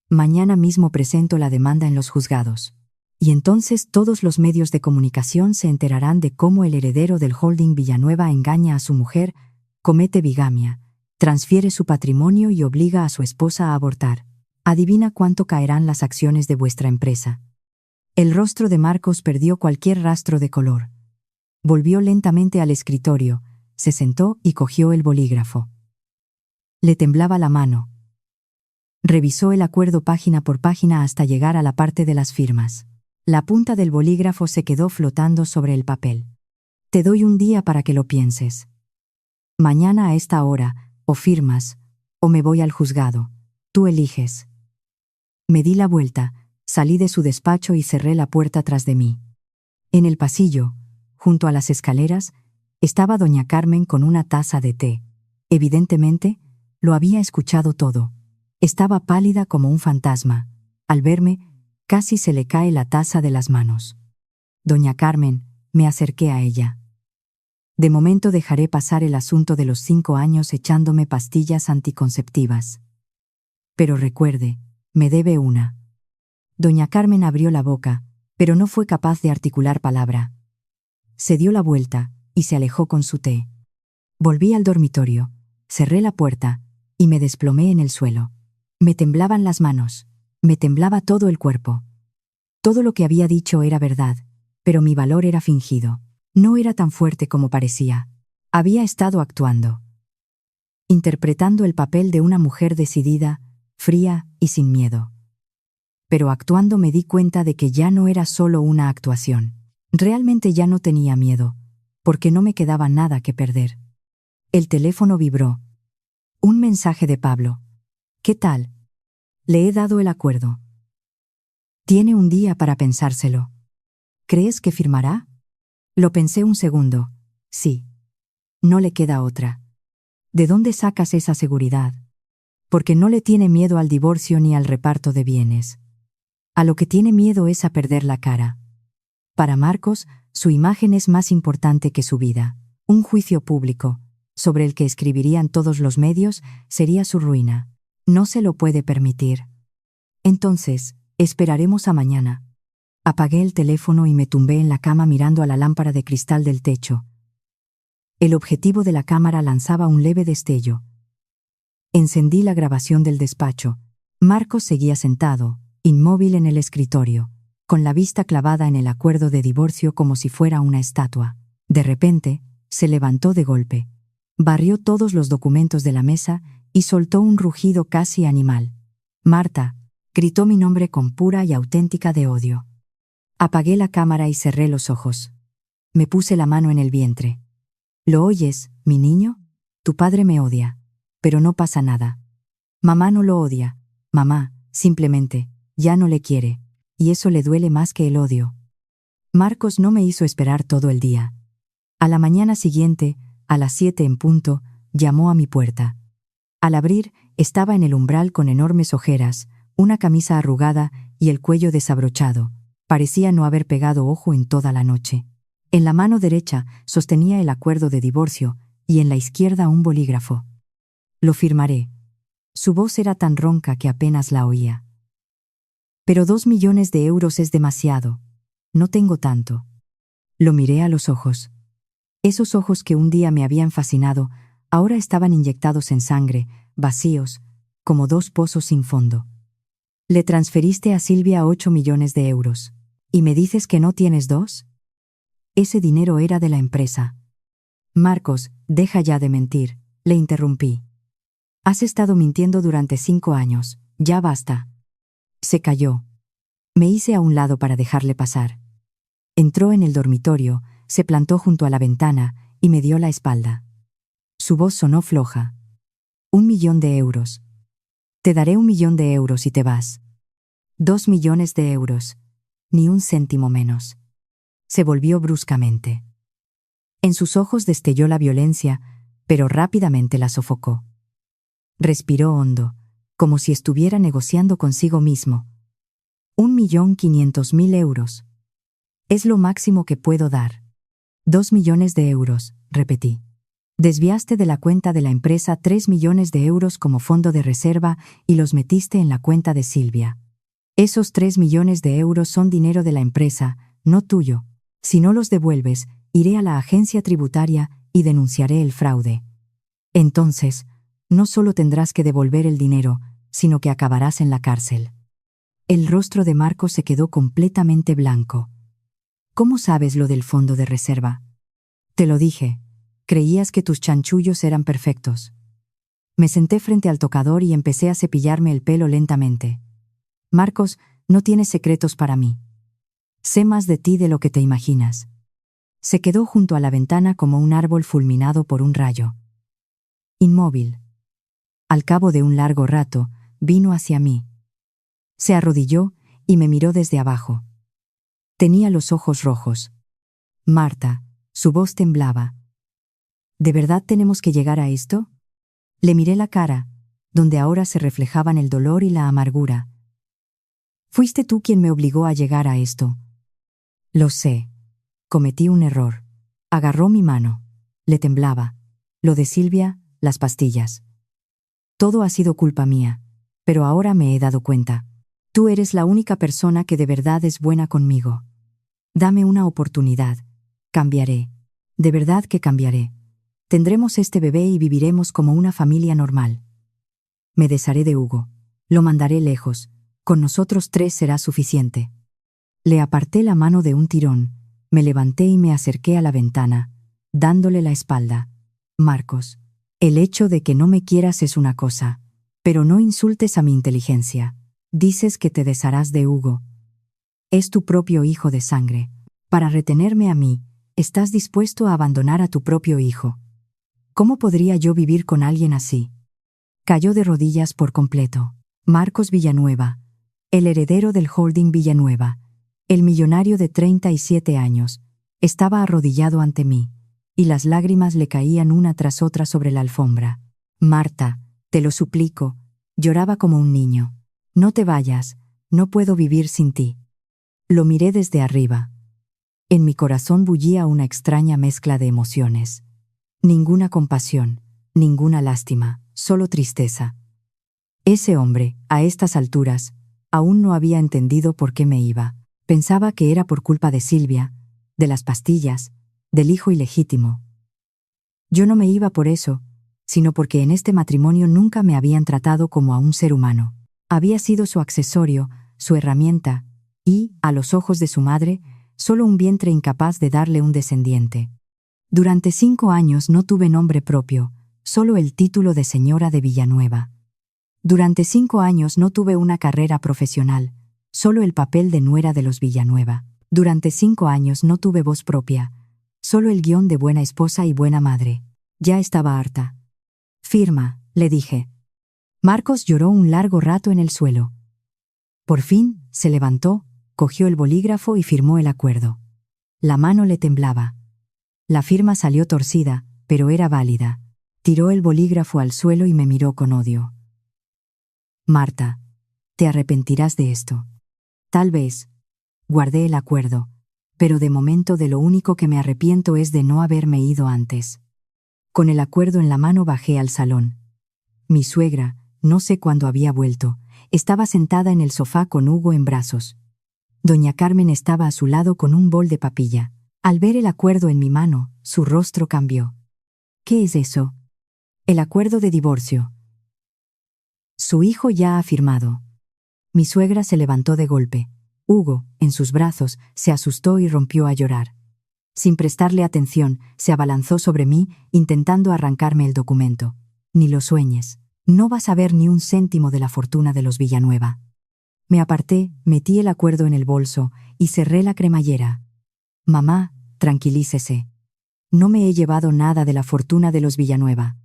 Mañana mismo presento la demanda en los juzgados. Y entonces todos los medios de comunicación se enterarán de cómo el heredero del holding Villanueva engaña a su mujer, comete bigamia, transfiere su patrimonio y obliga a su esposa a abortar. Adivina cuánto caerán las acciones de vuestra empresa. El rostro de Marcos perdió cualquier rastro de color. Volvió lentamente al escritorio, se sentó y cogió el bolígrafo. Le temblaba la mano. Revisó el acuerdo página por página hasta llegar a la parte de las firmas. La punta del bolígrafo se quedó flotando sobre el papel. Te doy un día para que lo pienses. Mañana a esta hora, o firmas, o me voy al juzgado. Tú eliges. Me di la vuelta, salí de su despacho y cerré la puerta tras de mí. En el pasillo, junto a las escaleras, estaba doña Carmen con una taza de té. Evidentemente, lo había escuchado todo. Estaba pálida como un fantasma. Al verme, casi se le cae la taza de las manos. Doña Carmen, me acerqué a ella. De momento dejaré pasar el asunto de los 5 años echándome pastillas anticonceptivas. Pero recuerde, me debe una. Doña Carmen abrió la boca, pero no fue capaz de articular palabra. Se dio la vuelta y se alejó con su té. Volví al dormitorio, cerré la puerta y me desplomé en el suelo. Me temblaban las manos, me temblaba todo el cuerpo. Todo lo que había dicho era verdad, pero mi valor era fingido. No era tan fuerte como parecía. Había estado actuando. Interpretando el papel de una mujer decidida, fría y sin miedo. Pero actuando me di cuenta de que ya no era solo una actuación. Realmente ya no tenía miedo, porque no me quedaba nada que perder. El teléfono vibró. Un mensaje de Pablo. ¿Qué tal? Le he dado el acuerdo. Tiene un día para pensárselo. ¿Crees que firmará? Lo pensé un segundo. Sí. No le queda otra. ¿De dónde sacas esa seguridad? Porque no le tiene miedo al divorcio ni al reparto de bienes. A lo que tiene miedo es a perder la cara. Para Marcos, su imagen es más importante que su vida. Un juicio público, sobre el que escribirían todos los medios, sería su ruina. No se lo puede permitir. Entonces, esperaremos a mañana. Apagué el teléfono y me tumbé en la cama mirando a la lámpara de cristal del techo. El objetivo de la cámara lanzaba un leve destello. Encendí la grabación del despacho. Marcos seguía sentado, inmóvil en el escritorio, con la vista clavada en el acuerdo de divorcio como si fuera una estatua. De repente, se levantó de golpe. Barrió todos los documentos de la mesa y soltó un rugido casi animal. «Marta», gritó mi nombre con pura y auténtica de odio. Apagué la cámara y cerré los ojos. Me puse la mano en el vientre. «¿Lo oyes, mi niño? Tu padre me odia. Pero no pasa nada. Mamá no lo odia. Mamá, simplemente, ya no le quiere. Y eso le duele más que el odio». Marcos no me hizo esperar todo el día. A la mañana siguiente, a las 7 en punto, llamó a mi puerta. Al abrir, estaba en el umbral con enormes ojeras, una camisa arrugada y el cuello desabrochado. Parecía no haber pegado ojo en toda la noche. En la mano derecha sostenía el acuerdo de divorcio y en la izquierda un bolígrafo. «Lo firmaré». Su voz era tan ronca que apenas la oía. «Pero 2 millones de euros es demasiado. No tengo tanto». Lo miré a los ojos. Esos ojos que un día me habían fascinado, ahora estaban inyectados en sangre, vacíos, como 2 pozos sin fondo. «Le transferiste a Silvia 8 millones de euros. ¿Y me dices que no tienes 2? Ese dinero era de la empresa». «Marcos, deja ya de mentir», le interrumpí. «Has estado mintiendo durante 5 años. Ya basta». Se calló. Me hice a un lado para dejarle pasar. Entró en el dormitorio, se plantó junto a la ventana y me dio la espalda. Su voz sonó floja. «1 millón de euros. Te daré 1 millón de euros y te vas». 2 millones de euros. Ni un céntimo menos. Se volvió bruscamente. En sus ojos destelló la violencia, pero rápidamente la sofocó. Respiró hondo, como si estuviera negociando consigo mismo. 1.500.000 euros. Es lo máximo que puedo dar. 2 millones de euros, repetí. Desviaste de la cuenta de la empresa 3 millones de euros como fondo de reserva y los metiste en la cuenta de Silvia. Esos 3 millones de euros son dinero de la empresa, no tuyo. Si no los devuelves, iré a la agencia tributaria y denunciaré el fraude. Entonces, no solo tendrás que devolver el dinero, sino que acabarás en la cárcel. El rostro de Marcos se quedó completamente blanco. ¿Cómo sabes lo del fondo de reserva? Te lo dije. Creías que tus chanchullos eran perfectos. Me senté frente al tocador y empecé a cepillarme el pelo lentamente. Marcos, no tienes secretos para mí. Sé más de ti de lo que te imaginas. Se quedó junto a la ventana como un árbol fulminado por un rayo. Inmóvil. Al cabo de un largo rato, vino hacia mí. Se arrodilló y me miró desde abajo. Tenía los ojos rojos. Marta, su voz temblaba. ¿De verdad tenemos que llegar a esto? Le miré la cara, donde ahora se reflejaban el dolor y la amargura. Fuiste tú quien me obligó a llegar a esto. Lo sé. Cometí un error. Agarró mi mano. Le temblaba. Lo de Silvia, las pastillas. Todo ha sido culpa mía, pero ahora me he dado cuenta. Tú eres la única persona que de verdad es buena conmigo. Dame una oportunidad. Cambiaré. De verdad que cambiaré. Tendremos este bebé y viviremos como una familia normal. Me desharé de Hugo. Lo mandaré lejos. Con nosotros 3 será suficiente. Le aparté la mano de un tirón. Me levanté y me acerqué a la ventana, dándole la espalda. Marcos, el hecho de que no me quieras es una cosa, pero no insultes a mi inteligencia. Dices que te desharás de Hugo. Es tu propio hijo de sangre. Para retenerme a mí, estás dispuesto a abandonar a tu propio hijo. ¿Cómo podría yo vivir con alguien así? Cayó de rodillas por completo. Marcos Villanueva, el heredero del holding Villanueva, el millonario de 37 años, estaba arrodillado ante mí, y las lágrimas le caían una tras otra sobre la alfombra. Marta, te lo suplico, lloraba como un niño. No te vayas, no puedo vivir sin ti. Lo miré desde arriba. En mi corazón bullía una extraña mezcla de emociones. Ninguna compasión, ninguna lástima, solo tristeza. Ese hombre, a estas alturas, aún no había entendido por qué me iba. Pensaba que era por culpa de Silvia, de las pastillas, del hijo ilegítimo. Yo no me iba por eso, sino porque en este matrimonio nunca me habían tratado como a un ser humano. Había sido su accesorio, su herramienta, y, a los ojos de su madre, solo un vientre incapaz de darle un descendiente. Durante 5 años no tuve nombre propio, solo el título de señora de Villanueva. Durante 5 años no tuve una carrera profesional, solo el papel de nuera de los Villanueva. Durante 5 años no tuve voz propia, solo el guión de buena esposa y buena madre. Ya estaba harta. Firma, le dije. Marcos lloró un largo rato en el suelo. Por fin, se levantó, cogió el bolígrafo y firmó el acuerdo. La mano le temblaba. La firma salió torcida, pero era válida. Tiró el bolígrafo al suelo y me miró con odio. Marta, te arrepentirás de esto. Tal vez. Guardé el acuerdo, pero de momento de lo único que me arrepiento es de no haberme ido antes. Con el acuerdo en la mano bajé al salón. Mi suegra, no sé cuándo había vuelto, estaba sentada en el sofá con Hugo en brazos. Doña Carmen estaba a su lado con un bol de papilla. Al ver el acuerdo en mi mano, su rostro cambió. ¿Qué es eso? El acuerdo de divorcio. Su hijo ya ha firmado. Mi suegra se levantó de golpe. Hugo, en sus brazos, se asustó y rompió a llorar. Sin prestarle atención, se abalanzó sobre mí, intentando arrancarme el documento. Ni lo sueñes. No vas a ver ni un céntimo de la fortuna de los Villanueva. Me aparté, metí el acuerdo en el bolso y cerré la cremallera. Mamá, tranquilícese. No me he llevado nada de la fortuna de los Villanueva.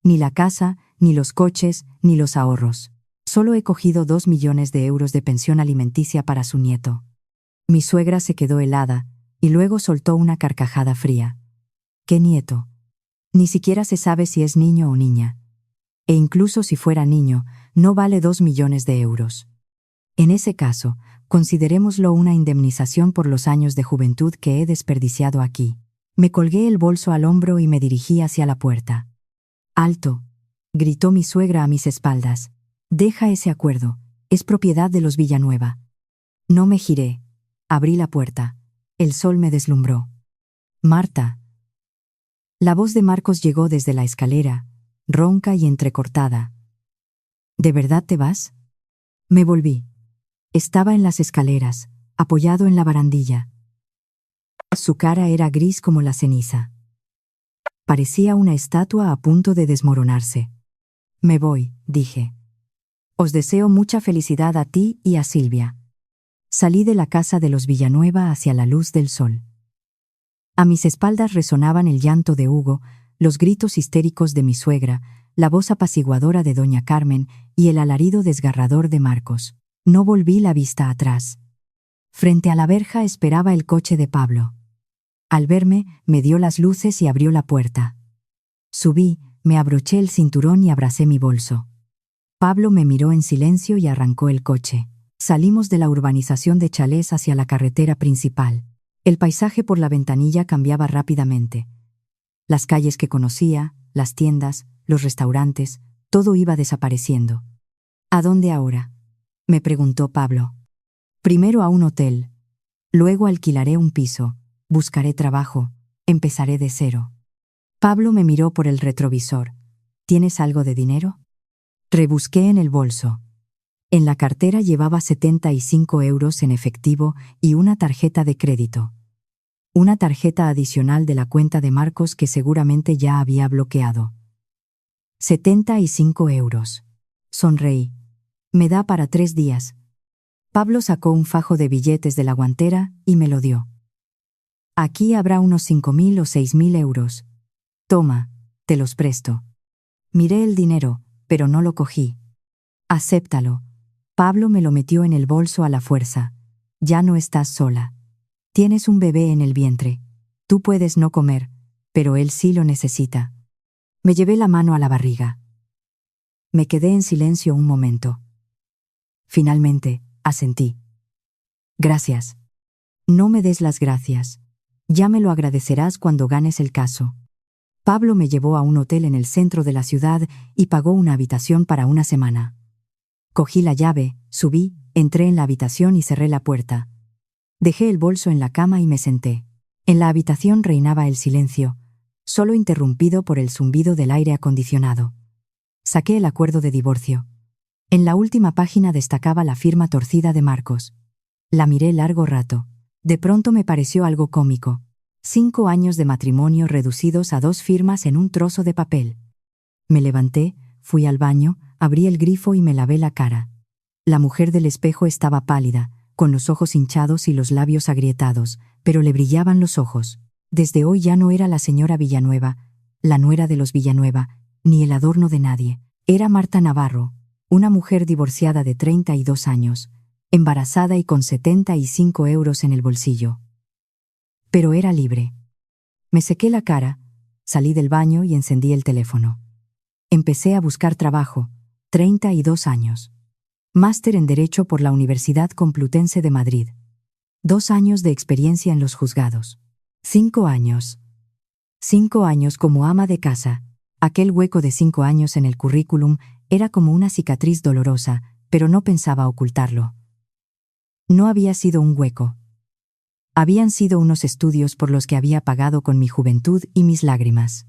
Ni la casa, ni los coches, ni los ahorros. Solo he cogido 2 millones de euros de pensión alimenticia para su nieto. Mi suegra se quedó helada y luego soltó una carcajada fría. ¿Qué nieto? Ni siquiera se sabe si es niño o niña. E incluso si fuera niño, no vale 2 millones de euros. En ese caso, considerémoslo una indemnización por los años de juventud que he desperdiciado aquí. Me colgué el bolso al hombro y me dirigí hacia la puerta. «¡Alto!», gritó mi suegra a mis espaldas. «Deja ese acuerdo, es propiedad de los Villanueva». No me giré. Abrí la puerta. El sol me deslumbró. «Marta». La voz de Marcos llegó desde la escalera, ronca y entrecortada. «¿De verdad te vas?». Me volví. Estaba en las escaleras, apoyado en la barandilla. Su cara era gris como la ceniza. Parecía una estatua a punto de desmoronarse. «Me voy», dije. «Os deseo mucha felicidad a ti y a Silvia». Salí de la casa de los Villanueva hacia la luz del sol. A mis espaldas resonaban el llanto de Hugo, los gritos histéricos de mi suegra, la voz apaciguadora de doña Carmen y el alarido desgarrador de Marcos. No volví la vista atrás. Frente a la verja esperaba el coche de Pablo. Al verme, me dio las luces y abrió la puerta. Subí, me abroché el cinturón y abracé mi bolso. Pablo me miró en silencio y arrancó el coche. Salimos de la urbanización de chalés hacia la carretera principal. El paisaje por la ventanilla cambiaba rápidamente. Las calles que conocía, las tiendas, los restaurantes, todo iba desapareciendo. «¿A dónde ahora?», me preguntó Pablo. «Primero a un hotel. Luego alquilaré un piso, buscaré trabajo, empezaré de cero». Pablo me miró por el retrovisor. «¿Tienes algo de dinero?». Rebusqué en el bolso. En la cartera llevaba 75 euros en efectivo y una tarjeta de crédito. Una tarjeta adicional de la cuenta de Marcos que seguramente ya había bloqueado. 75 euros. Sonreí. «Me da para 3 días». Pablo sacó un fajo de billetes de la guantera y me lo dio. «Aquí habrá unos 5.000 o 6.000 euros. Toma, te los presto». Miré el dinero, pero no lo cogí. «Acéptalo». Pablo me lo metió en el bolso a la fuerza. «Ya no estás sola. Tienes un bebé en el vientre. Tú puedes no comer, pero él sí lo necesita». Me llevé la mano a la barriga. Me quedé en silencio un momento. Finalmente, asentí. «Gracias». «No me des las gracias. Ya me lo agradecerás cuando ganes el caso». Pablo me llevó a un hotel en el centro de la ciudad y pagó una habitación para una semana. Cogí la llave, subí, entré en la habitación y cerré la puerta. Dejé el bolso en la cama y me senté. En la habitación reinaba el silencio, solo interrumpido por el zumbido del aire acondicionado. Saqué el acuerdo de divorcio. En la última página destacaba la firma torcida de Marcos. La miré largo rato. De pronto me pareció algo cómico. 5 años de matrimonio reducidos a 2 firmas en un trozo de papel. Me levanté, fui al baño, abrí el grifo y me lavé la cara. La mujer del espejo estaba pálida, con los ojos hinchados y los labios agrietados, pero le brillaban los ojos. Desde hoy ya no era la señora Villanueva, la nuera de los Villanueva, ni el adorno de nadie. Era Marta Navarro, una mujer divorciada de 32 años, embarazada y con 75 euros en el bolsillo. Pero era libre. Me sequé la cara, salí del baño y encendí el teléfono. Empecé a buscar trabajo, 32 años. Máster en Derecho por la Universidad Complutense de Madrid. 2 años de experiencia en los juzgados. 5 años. 5 años como ama de casa. Aquel hueco de 5 años en el currículum era como una cicatriz dolorosa, pero no pensaba ocultarlo. No había sido un hueco. Habían sido unos estudios por los que había pagado con mi juventud y mis lágrimas.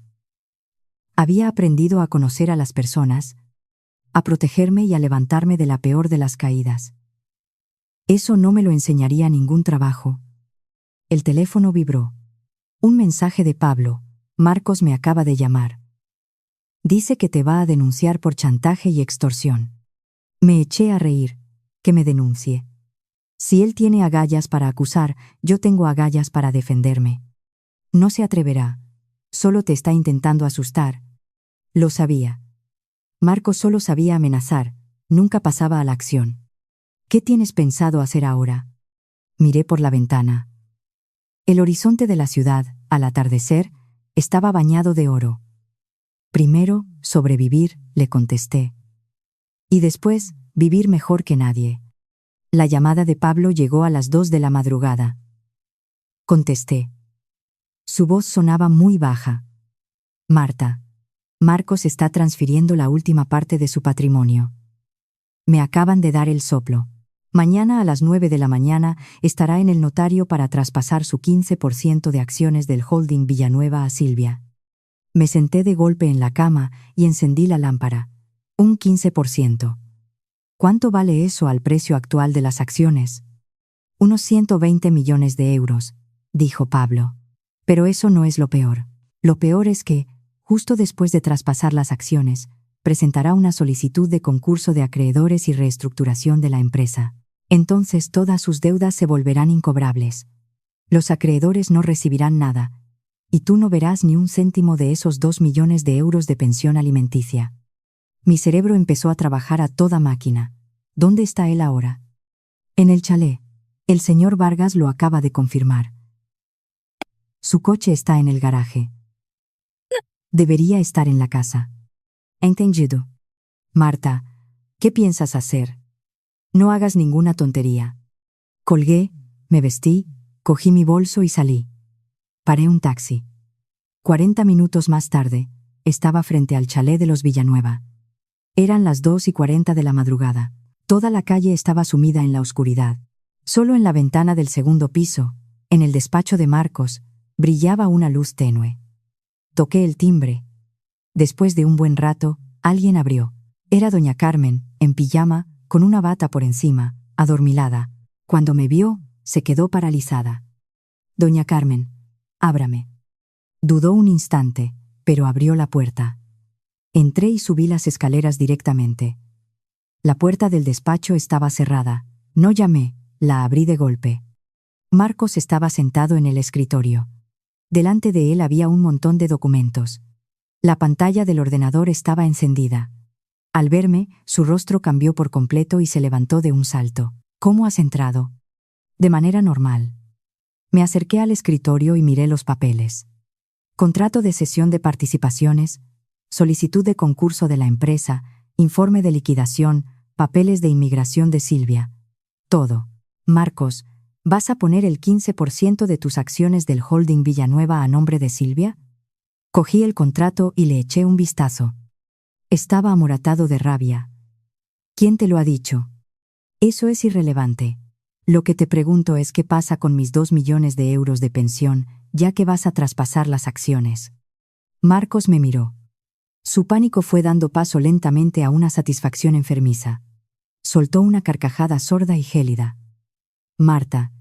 Había aprendido a conocer a las personas, a protegerme y a levantarme de la peor de las caídas. Eso no me lo enseñaría ningún trabajo. El teléfono vibró. Un mensaje de Pablo. «Marcos me acaba de llamar. Dice que te va a denunciar por chantaje y extorsión». Me eché a reír. «Que me denuncie. Si él tiene agallas para acusar, yo tengo agallas para defenderme. No se atreverá. Solo te está intentando asustar». Lo sabía. Marcos solo sabía amenazar, nunca pasaba a la acción. ¿Qué tienes pensado hacer ahora? Miré por la ventana. El horizonte de la ciudad, al atardecer, estaba bañado de oro. Primero, sobrevivir, le contesté. Y después, vivir mejor que nadie. La llamada de Pablo llegó a las 2 de la madrugada. Contesté. Su voz sonaba muy baja. Marta. Marcos está transfiriendo la última parte de su patrimonio. Me acaban de dar el soplo. Mañana a las 9 de la mañana estará en el notario para traspasar su 15% de acciones del holding Villanueva a Silvia. Me senté de golpe en la cama y encendí la lámpara. Un 15%. ¿Cuánto vale eso al precio actual de las acciones? Unos 120 millones de euros, dijo Pablo. Pero eso no es lo peor. Lo peor es que, justo después de traspasar las acciones, presentará una solicitud de concurso de acreedores y reestructuración de la empresa. Entonces todas sus deudas se volverán incobrables. Los acreedores no recibirán nada, y tú no verás ni un céntimo de esos 2 millones de euros de pensión alimenticia. Mi cerebro empezó a trabajar a toda máquina. ¿Dónde está él ahora? En el chalet. El señor Vargas lo acaba de confirmar. Su coche está en el garaje. Debería estar en la casa. Entendido. Marta, ¿qué piensas hacer? No hagas ninguna tontería. Colgué, me vestí, cogí mi bolso y salí. Paré un taxi. 40 minutos más tarde, estaba frente al chalet de los Villanueva. Eran las 2:40 de la madrugada. Toda la calle estaba sumida en la oscuridad. Solo en la ventana del segundo piso, en el despacho de Marcos, brillaba una luz tenue. Toqué el timbre. Después de un buen rato, alguien abrió. Era doña Carmen, en pijama, con una bata por encima, adormilada. Cuando me vio, se quedó paralizada. Doña Carmen, ábrame. Dudó un instante, pero abrió la puerta. Entré y subí las escaleras directamente. La puerta del despacho estaba cerrada. No llamé, la abrí de golpe. Marcos estaba sentado en el escritorio. Delante de él había un montón de documentos. La pantalla del ordenador estaba encendida. Al verme, su rostro cambió por completo y se levantó de un salto. ¿Cómo has entrado? De manera normal. Me acerqué al escritorio y miré los papeles. Contrato de cesión de participaciones, solicitud de concurso de la empresa, informe de liquidación, papeles de inmigración de Silvia. Todo. Marcos, ¿vas a poner el 15% de tus acciones del holding Villanueva a nombre de Silvia? Cogí el contrato y le eché un vistazo. Estaba amoratado de rabia. ¿Quién te lo ha dicho? Eso es irrelevante. Lo que te pregunto es qué pasa con mis 2 millones de euros de pensión, ya que vas a traspasar las acciones. Marcos me miró. Su pánico fue dando paso lentamente a una satisfacción enfermiza. Soltó una carcajada sorda y gélida. Marta,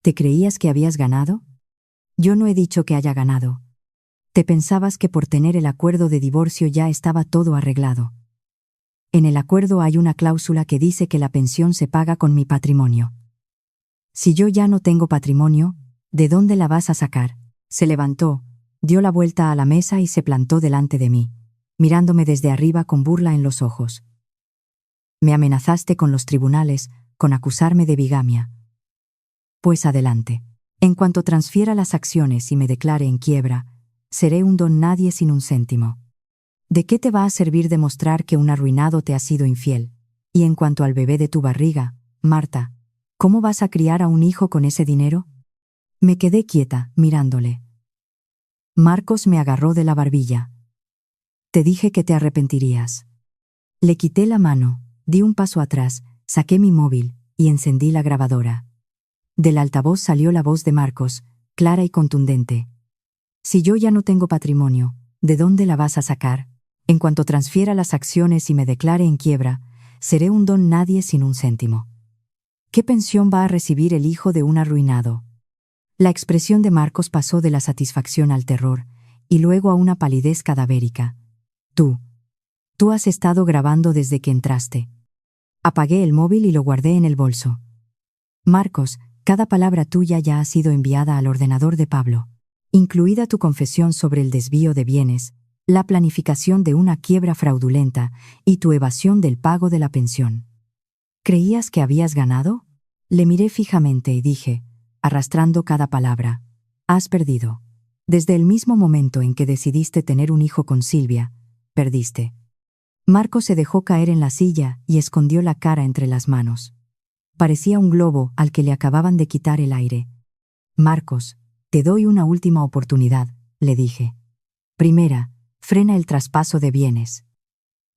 ¿te creías que habías ganado? Yo no he dicho que haya ganado. Te pensabas que por tener el acuerdo de divorcio ya estaba todo arreglado. En el acuerdo hay una cláusula que dice que la pensión se paga con mi patrimonio. Si yo ya no tengo patrimonio, ¿de dónde la vas a sacar? Se levantó, dio la vuelta a la mesa y se plantó delante de mí, mirándome desde arriba con burla en los ojos. Me amenazaste con los tribunales, con acusarme de bigamia. Pues adelante. En cuanto transfiera las acciones y me declare en quiebra, seré un don nadie sin un céntimo. ¿De qué te va a servir demostrar que un arruinado te ha sido infiel? Y en cuanto al bebé de tu barriga, Marta, ¿cómo vas a criar a un hijo con ese dinero? Me quedé quieta, mirándole. Marcos me agarró de la barbilla. Te dije que te arrepentirías. Le quité la mano, di un paso atrás, saqué mi móvil y encendí la grabadora. Del altavoz salió la voz de Marcos, clara y contundente. Si yo ya no tengo patrimonio, ¿de dónde la vas a sacar? En cuanto transfiera las acciones y me declare en quiebra, seré un don nadie sin un céntimo. ¿Qué pensión va a recibir el hijo de un arruinado? La expresión de Marcos pasó de la satisfacción al terror, y luego a una palidez cadavérica. Tú has estado grabando desde que entraste. Apagué el móvil y lo guardé en el bolso. Marcos, cada palabra tuya ya ha sido enviada al ordenador de Pablo, incluida tu confesión sobre el desvío de bienes, la planificación de una quiebra fraudulenta y tu evasión del pago de la pensión. ¿Creías que habías ganado? Le miré fijamente y dije, arrastrando cada palabra, has perdido. Desde el mismo momento en que decidiste tener un hijo con Silvia, perdiste. Marcos se dejó caer en la silla y escondió la cara entre las manos. Parecía un globo al que le acababan de quitar el aire. Marcos, te doy una última oportunidad, le dije. Primera, frena el traspaso de bienes.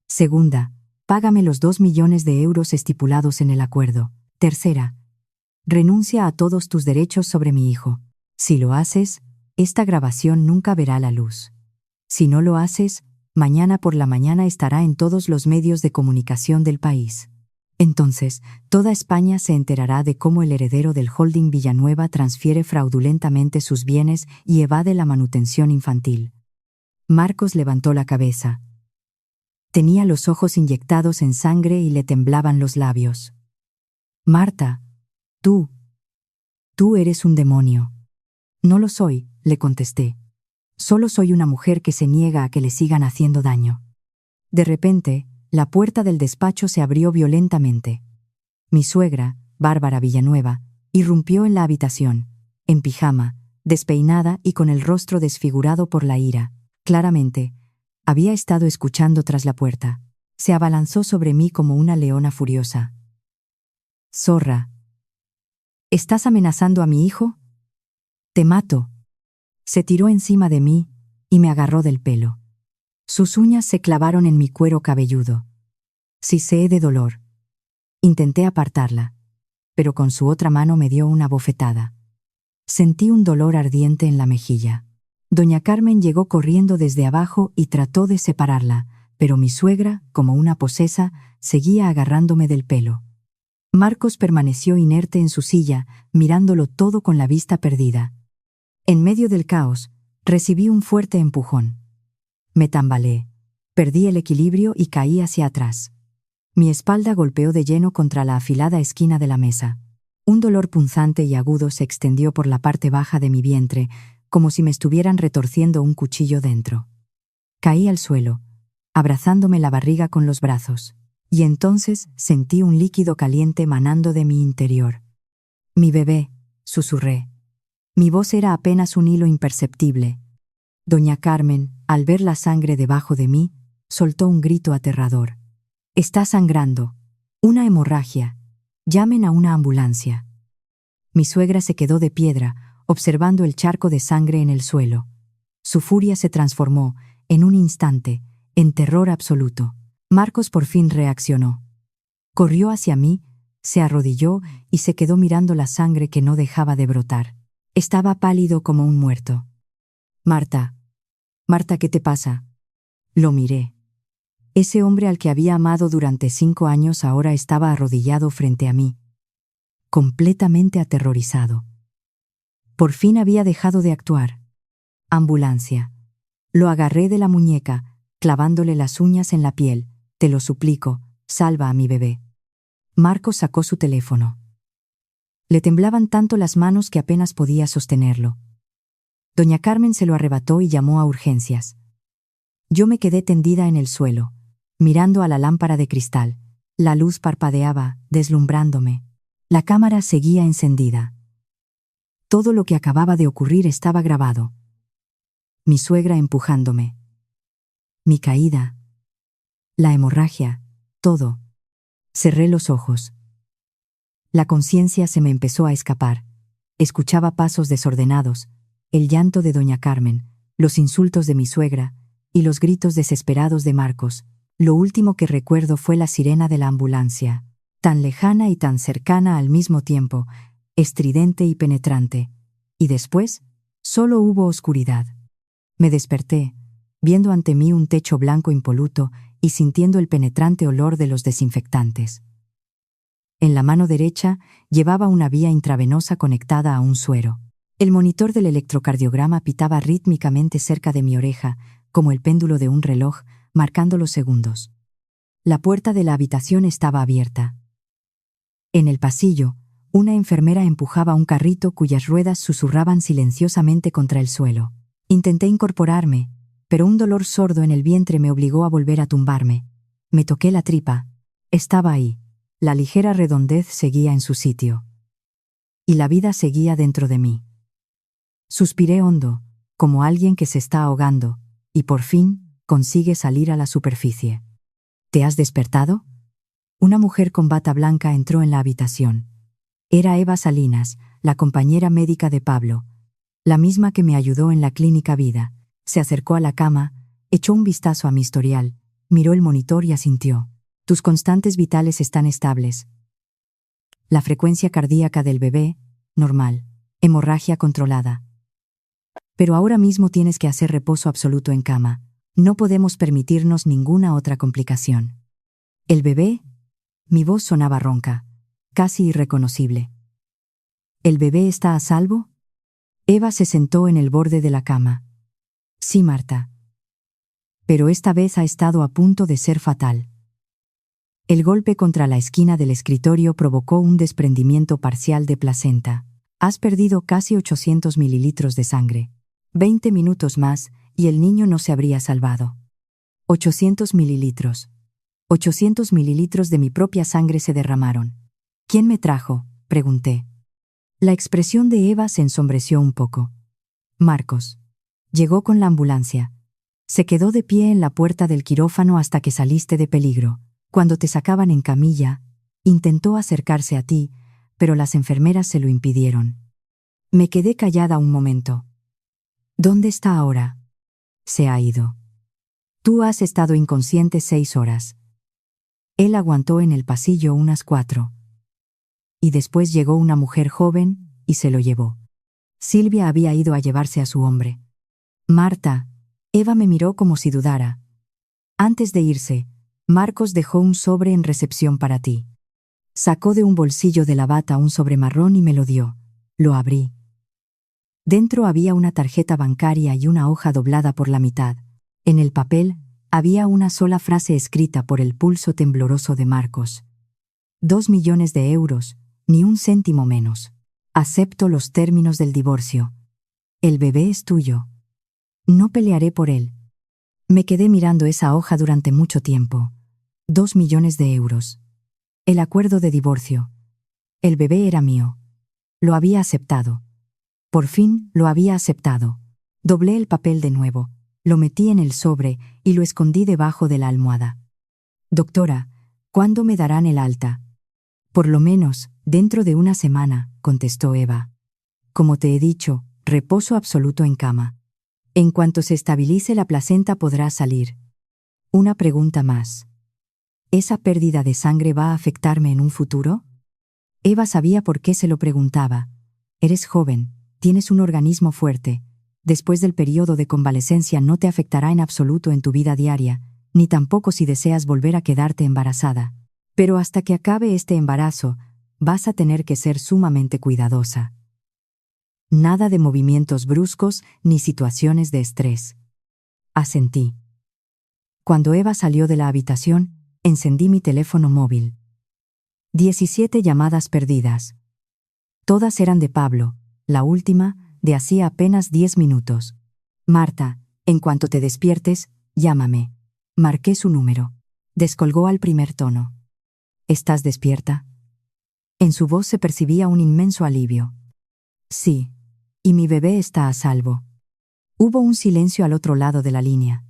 Segunda, págame los 2 millones de euros estipulados en el acuerdo. Tercera, renuncia a todos tus derechos sobre mi hijo. Si lo haces, esta grabación nunca verá la luz. Si no lo haces, mañana por la mañana estará en todos los medios de comunicación del país. Entonces, toda España se enterará de cómo el heredero del holding Villanueva transfiere fraudulentamente sus bienes y evade la manutención infantil. Marcos levantó la cabeza. Tenía los ojos inyectados en sangre y le temblaban los labios. Marta, tú eres un demonio. No lo soy, le contesté. Solo soy una mujer que se niega a que le sigan haciendo daño. De repente, la puerta del despacho se abrió violentamente. Mi suegra, Bárbara Villanueva, irrumpió en la habitación, en pijama, despeinada y con el rostro desfigurado por la ira. Claramente, había estado escuchando tras la puerta. Se abalanzó sobre mí como una leona furiosa. Zorra. ¿Estás amenazando a mi hijo? Te mato. Se tiró encima de mí y me agarró del pelo. Sus uñas se clavaron en mi cuero cabelludo. Siseé de dolor. Intenté apartarla, pero con su otra mano me dio una bofetada. Sentí un dolor ardiente en la mejilla. Doña Carmen llegó corriendo desde abajo y trató de separarla, pero mi suegra, como una posesa, seguía agarrándome del pelo. Marcos permaneció inerte en su silla, mirándolo todo con la vista perdida. En medio del caos, recibí un fuerte empujón. Me tambaleé, perdí el equilibrio y caí hacia atrás. Mi espalda golpeó de lleno contra la afilada esquina de la mesa. Un dolor punzante y agudo se extendió por la parte baja de mi vientre, como si me estuvieran retorciendo un cuchillo dentro. Caí al suelo, abrazándome la barriga con los brazos, y entonces sentí un líquido caliente manando de mi interior. Mi bebé, susurré. Mi voz era apenas un hilo imperceptible. Doña Carmen, al ver la sangre debajo de mí, soltó un grito aterrador. Está sangrando. Una hemorragia. Llamen a una ambulancia. Mi suegra se quedó de piedra, observando el charco de sangre en el suelo. Su furia se transformó, en un instante, en terror absoluto. Marcos por fin reaccionó. Corrió hacia mí, se arrodilló y se quedó mirando la sangre que no dejaba de brotar. Estaba pálido como un muerto. Marta, ¿qué te pasa? Lo miré. Ese hombre al que había amado durante 5 años ahora estaba arrodillado frente a mí, completamente aterrorizado. Por fin había dejado de actuar. Ambulancia. Lo agarré de la muñeca, clavándole las uñas en la piel. Te lo suplico, salva a mi bebé. Marcos sacó su teléfono. Le temblaban tanto las manos que apenas podía sostenerlo. Doña Carmen se lo arrebató y llamó a urgencias. Yo me quedé tendida en el suelo, mirando a la lámpara de cristal. La luz parpadeaba, deslumbrándome. La cámara seguía encendida. Todo lo que acababa de ocurrir estaba grabado. Mi suegra empujándome. Mi caída. La hemorragia. Todo. Cerré los ojos. La conciencia se me empezó a escapar. Escuchaba pasos desordenados, el llanto de doña Carmen, los insultos de mi suegra y los gritos desesperados de Marcos. Lo último que recuerdo fue la sirena de la ambulancia, tan lejana y tan cercana al mismo tiempo, estridente y penetrante. Y después, solo hubo oscuridad. Me desperté, viendo ante mí un techo blanco impoluto y sintiendo el penetrante olor de los desinfectantes. En la mano derecha llevaba una vía intravenosa conectada a un suero. El monitor del electrocardiograma pitaba rítmicamente cerca de mi oreja, como el péndulo de un reloj, marcando los segundos. La puerta de la habitación estaba abierta. En el pasillo, una enfermera empujaba un carrito cuyas ruedas susurraban silenciosamente contra el suelo. Intenté incorporarme, pero un dolor sordo en el vientre me obligó a volver a tumbarme. Me toqué la tripa. Estaba ahí. La ligera redondez seguía en su sitio. Y la vida seguía dentro de mí. Suspiré hondo, como alguien que se está ahogando, y por fin consigue salir a la superficie. ¿Te has despertado? Una mujer con bata blanca entró en la habitación. Era Eva Salinas, la compañera médica de Pablo, la misma que me ayudó en la clínica Vida. Se acercó a la cama, echó un vistazo a mi historial, miró el monitor y asintió. Tus constantes vitales están estables. La frecuencia cardíaca del bebé, normal. Hemorragia controlada. Pero ahora mismo tienes que hacer reposo absoluto en cama. No podemos permitirnos ninguna otra complicación. ¿El bebé? Mi voz sonaba ronca, casi irreconocible. ¿El bebé está a salvo? Eva se sentó en el borde de la cama. Sí, Marta. Pero esta vez ha estado a punto de ser fatal. El golpe contra la esquina del escritorio provocó un desprendimiento parcial de placenta. Has perdido casi 800 mililitros de sangre. 20 minutos más y el niño no se habría salvado. 800 mililitros. 800 mililitros de mi propia sangre se derramaron. ¿Quién me trajo?, pregunté. La expresión de Eva se ensombreció un poco. Marcos. Llegó con la ambulancia. Se quedó de pie en la puerta del quirófano hasta que saliste de peligro. Cuando te sacaban en camilla, intentó acercarse a ti, pero las enfermeras se lo impidieron. Me quedé callada un momento. ¿Dónde está ahora? Se ha ido. Tú has estado inconsciente 6 horas. Él aguantó en el pasillo unas 4. Y después llegó una mujer joven y se lo llevó. Silvia había ido a llevarse a su hombre. Marta, Eva me miró como si dudara. Antes de irse, Marcos dejó un sobre en recepción para ti. Sacó de un bolsillo de la bata un sobre marrón y me lo dio. Lo abrí. Dentro había una tarjeta bancaria y una hoja doblada por la mitad. En el papel había una sola frase escrita por el pulso tembloroso de Marcos. 2 millones de euros, ni un céntimo menos. Acepto los términos del divorcio. El bebé es tuyo. No pelearé por él. Me quedé mirando esa hoja durante mucho tiempo. 2 millones de euros. El acuerdo de divorcio. El bebé era mío. Lo había aceptado. Por fin lo había aceptado. Doblé el papel de nuevo. Lo metí en el sobre y lo escondí debajo de la almohada. Doctora, ¿cuándo me darán el alta? Por lo menos, dentro de una semana, contestó Eva. Como te he dicho, reposo absoluto en cama. En cuanto se estabilice la placenta podrá salir. Una pregunta más. ¿Esa pérdida de sangre va a afectarme en un futuro? Eva sabía por qué se lo preguntaba. Eres joven, tienes un organismo fuerte. Después del periodo de convalecencia no te afectará en absoluto en tu vida diaria, ni tampoco si deseas volver a quedarte embarazada. Pero hasta que acabe este embarazo, vas a tener que ser sumamente cuidadosa. Nada de movimientos bruscos ni situaciones de estrés. Asentí. Cuando Eva salió de la habitación, encendí mi teléfono móvil. 17 llamadas perdidas. Todas eran de Pablo, la última, de hacía apenas 10 minutos. Marta, en cuanto te despiertes, llámame. Marqué su número. Descolgó al primer tono. ¿Estás despierta? En su voz se percibía un inmenso alivio. Sí, y mi bebé está a salvo. Hubo un silencio al otro lado de la línea.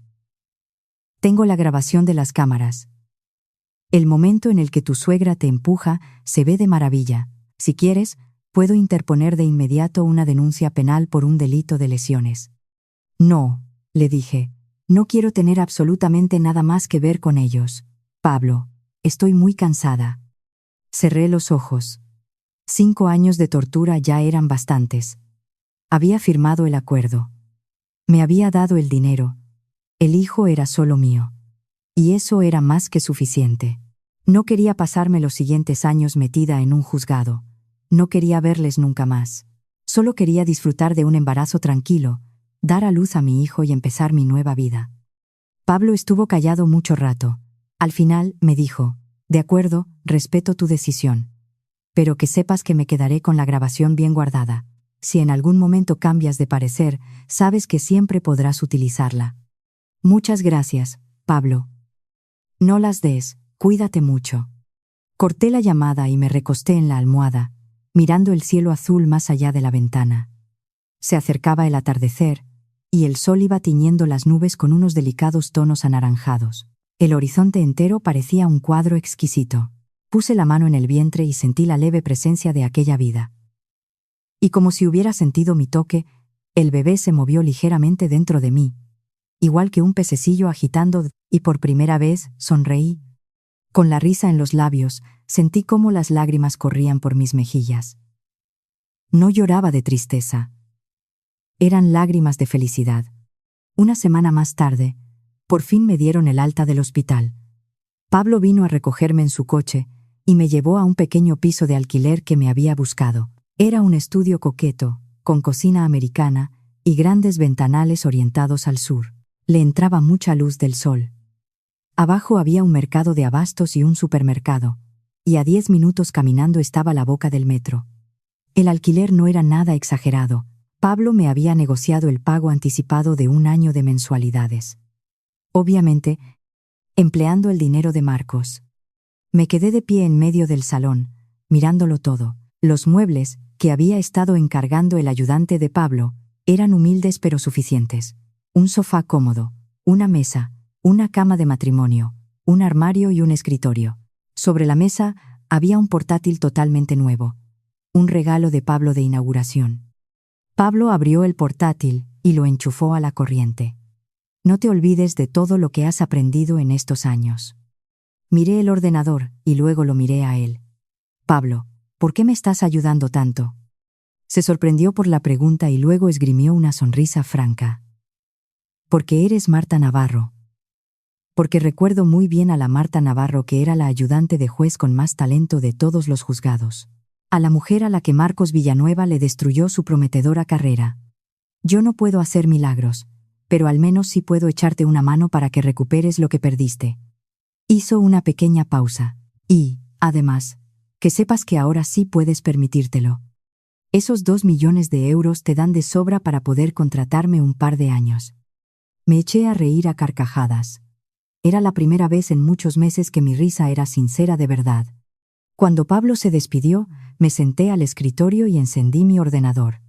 Tengo la grabación de las cámaras. El momento en el que tu suegra te empuja se ve de maravilla. Si quieres, puedo interponer de inmediato una denuncia penal por un delito de lesiones. No, le dije, no quiero tener absolutamente nada más que ver con ellos. Pablo, estoy muy cansada. Cerré los ojos. 5 años de tortura ya eran bastantes. Había firmado el acuerdo. Me había dado el dinero. El hijo era solo mío. Y eso era más que suficiente. No quería pasarme los siguientes años metida en un juzgado. No quería verles nunca más. Solo quería disfrutar de un embarazo tranquilo, dar a luz a mi hijo y empezar mi nueva vida. Pablo estuvo callado mucho rato. Al final, me dijo, de acuerdo, respeto tu decisión. Pero que sepas que me quedaré con la grabación bien guardada. Si en algún momento cambias de parecer, sabes que siempre podrás utilizarla. Muchas gracias, Pablo. No las des, cuídate mucho. Corté la llamada y me recosté en la almohada, mirando el cielo azul más allá de la ventana. Se acercaba el atardecer, y el sol iba tiñendo las nubes con unos delicados tonos anaranjados. El horizonte entero parecía un cuadro exquisito. Puse la mano en el vientre y sentí la leve presencia de aquella vida. Y como si hubiera sentido mi toque, el bebé se movió ligeramente dentro de mí, igual que un pececillo agitando, y por primera vez sonreí. Con la risa en los labios, sentí cómo las lágrimas corrían por mis mejillas. No lloraba de tristeza. Eran lágrimas de felicidad. Una semana más tarde, por fin me dieron el alta del hospital. Pablo vino a recogerme en su coche y me llevó a un pequeño piso de alquiler que me había buscado. Era un estudio coqueto, con cocina americana y grandes ventanales orientados al sur. Le entraba mucha luz del sol. Abajo había un mercado de abastos y un supermercado, y a 10 minutos caminando estaba la boca del metro. El alquiler no era nada exagerado. Pablo me había negociado el pago anticipado de 1 año de mensualidades. Obviamente, empleando el dinero de Marcos. Me quedé de pie en medio del salón, mirándolo todo. Los muebles, que había estado encargando el ayudante de Pablo, eran humildes pero suficientes. Un sofá cómodo, una mesa, una cama de matrimonio, un armario y un escritorio. Sobre la mesa había un portátil totalmente nuevo, un regalo de Pablo de inauguración. Pablo abrió el portátil y lo enchufó a la corriente. No te olvides de todo lo que has aprendido en estos años. Miré el ordenador y luego lo miré a él. Pablo, ¿por qué me estás ayudando tanto? Se sorprendió por la pregunta y luego esgrimió una sonrisa franca. Porque eres Marta Navarro. Porque recuerdo muy bien a la Marta Navarro que era la ayudante de juez con más talento de todos los juzgados. A la mujer a la que Marcos Villanueva le destruyó su prometedora carrera. Yo no puedo hacer milagros, pero al menos sí puedo echarte una mano para que recuperes lo que perdiste. Hizo una pequeña pausa. Y, además, que sepas que ahora sí puedes permitírtelo. Esos 2 millones de euros te dan de sobra para poder contratarme un par de años. Me eché a reír a carcajadas. Era la primera vez en muchos meses que mi risa era sincera de verdad. Cuando Pablo se despidió, me senté al escritorio y encendí mi ordenador.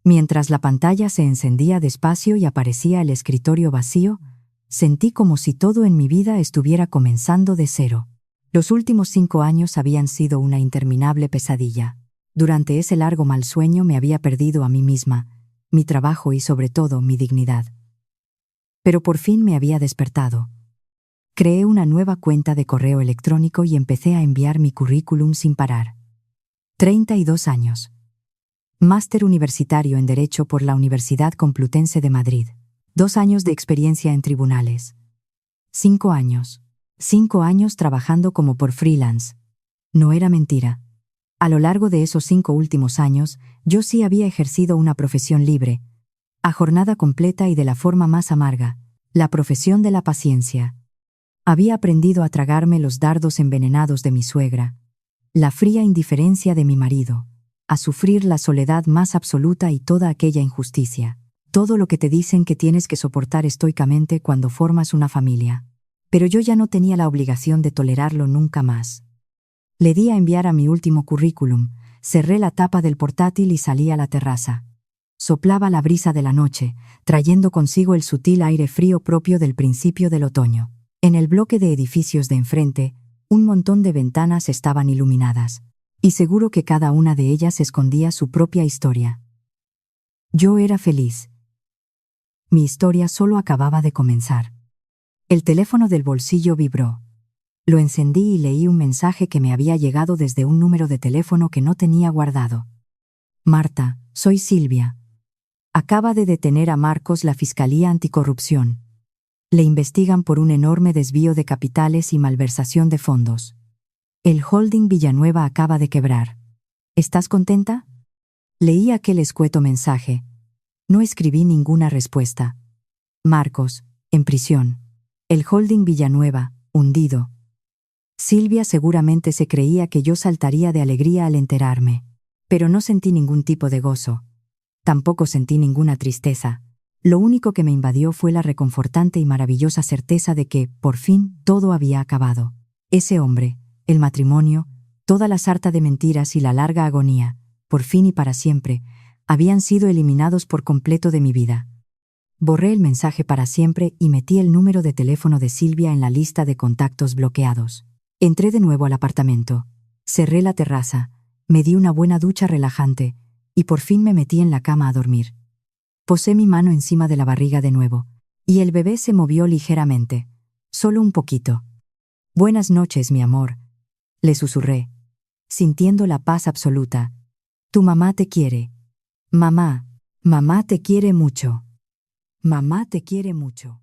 Mientras la pantalla se encendía despacio y aparecía el escritorio vacío, sentí como si todo en mi vida estuviera comenzando de cero. Los últimos 5 años habían sido una interminable pesadilla. Durante ese largo mal sueño me había perdido a mí misma, mi trabajo y sobre todo mi dignidad. Pero por fin me había despertado. Creé una nueva cuenta de correo electrónico y empecé a enviar mi currículum sin parar. 32 años. Máster universitario en Derecho por la Universidad Complutense de Madrid. 2 años de experiencia en tribunales. 5 años. 5 años trabajando como por freelance. No era mentira. A lo largo de esos 5 últimos años, yo sí había ejercido una profesión libre, a jornada completa y de la forma más amarga, la profesión de la paciencia. Había aprendido a tragarme los dardos envenenados de mi suegra, la fría indiferencia de mi marido, a sufrir la soledad más absoluta y toda aquella injusticia, todo lo que te dicen que tienes que soportar estoicamente cuando formas una familia. Pero yo ya no tenía la obligación de tolerarlo nunca más. Le di a enviar a mi último currículum, cerré la tapa del portátil y salí a la terraza. Soplaba la brisa de la noche, trayendo consigo el sutil aire frío propio del principio del otoño. En el bloque de edificios de enfrente, un montón de ventanas estaban iluminadas, y seguro que cada una de ellas escondía su propia historia. Yo era feliz. Mi historia solo acababa de comenzar. El teléfono del bolsillo vibró. Lo encendí y leí un mensaje que me había llegado desde un número de teléfono que no tenía guardado. Marta, soy Silvia. Acaba de detener a Marcos la Fiscalía Anticorrupción. Le investigan por un enorme desvío de capitales y malversación de fondos. El holding Villanueva acaba de quebrar. ¿Estás contenta? Leí aquel escueto mensaje. No escribí ninguna respuesta. Marcos, en prisión. El holding Villanueva, hundido. Silvia seguramente se creía que yo saltaría de alegría al enterarme. Pero no sentí ningún tipo de gozo. Tampoco sentí ninguna tristeza. Lo único que me invadió fue la reconfortante y maravillosa certeza de que, por fin, todo había acabado. Ese hombre, el matrimonio, toda la sarta de mentiras y la larga agonía, por fin y para siempre, habían sido eliminados por completo de mi vida. Borré el mensaje para siempre y metí el número de teléfono de Silvia en la lista de contactos bloqueados. Entré de nuevo al apartamento, cerré la terraza, me di una buena ducha relajante y por fin me metí en la cama a dormir. Posé mi mano encima de la barriga de nuevo, y el bebé se movió ligeramente, solo un poquito. «Buenas noches, mi amor», le susurré, sintiendo la paz absoluta. «Tu mamá te quiere. Mamá te quiere mucho. Mamá te quiere mucho».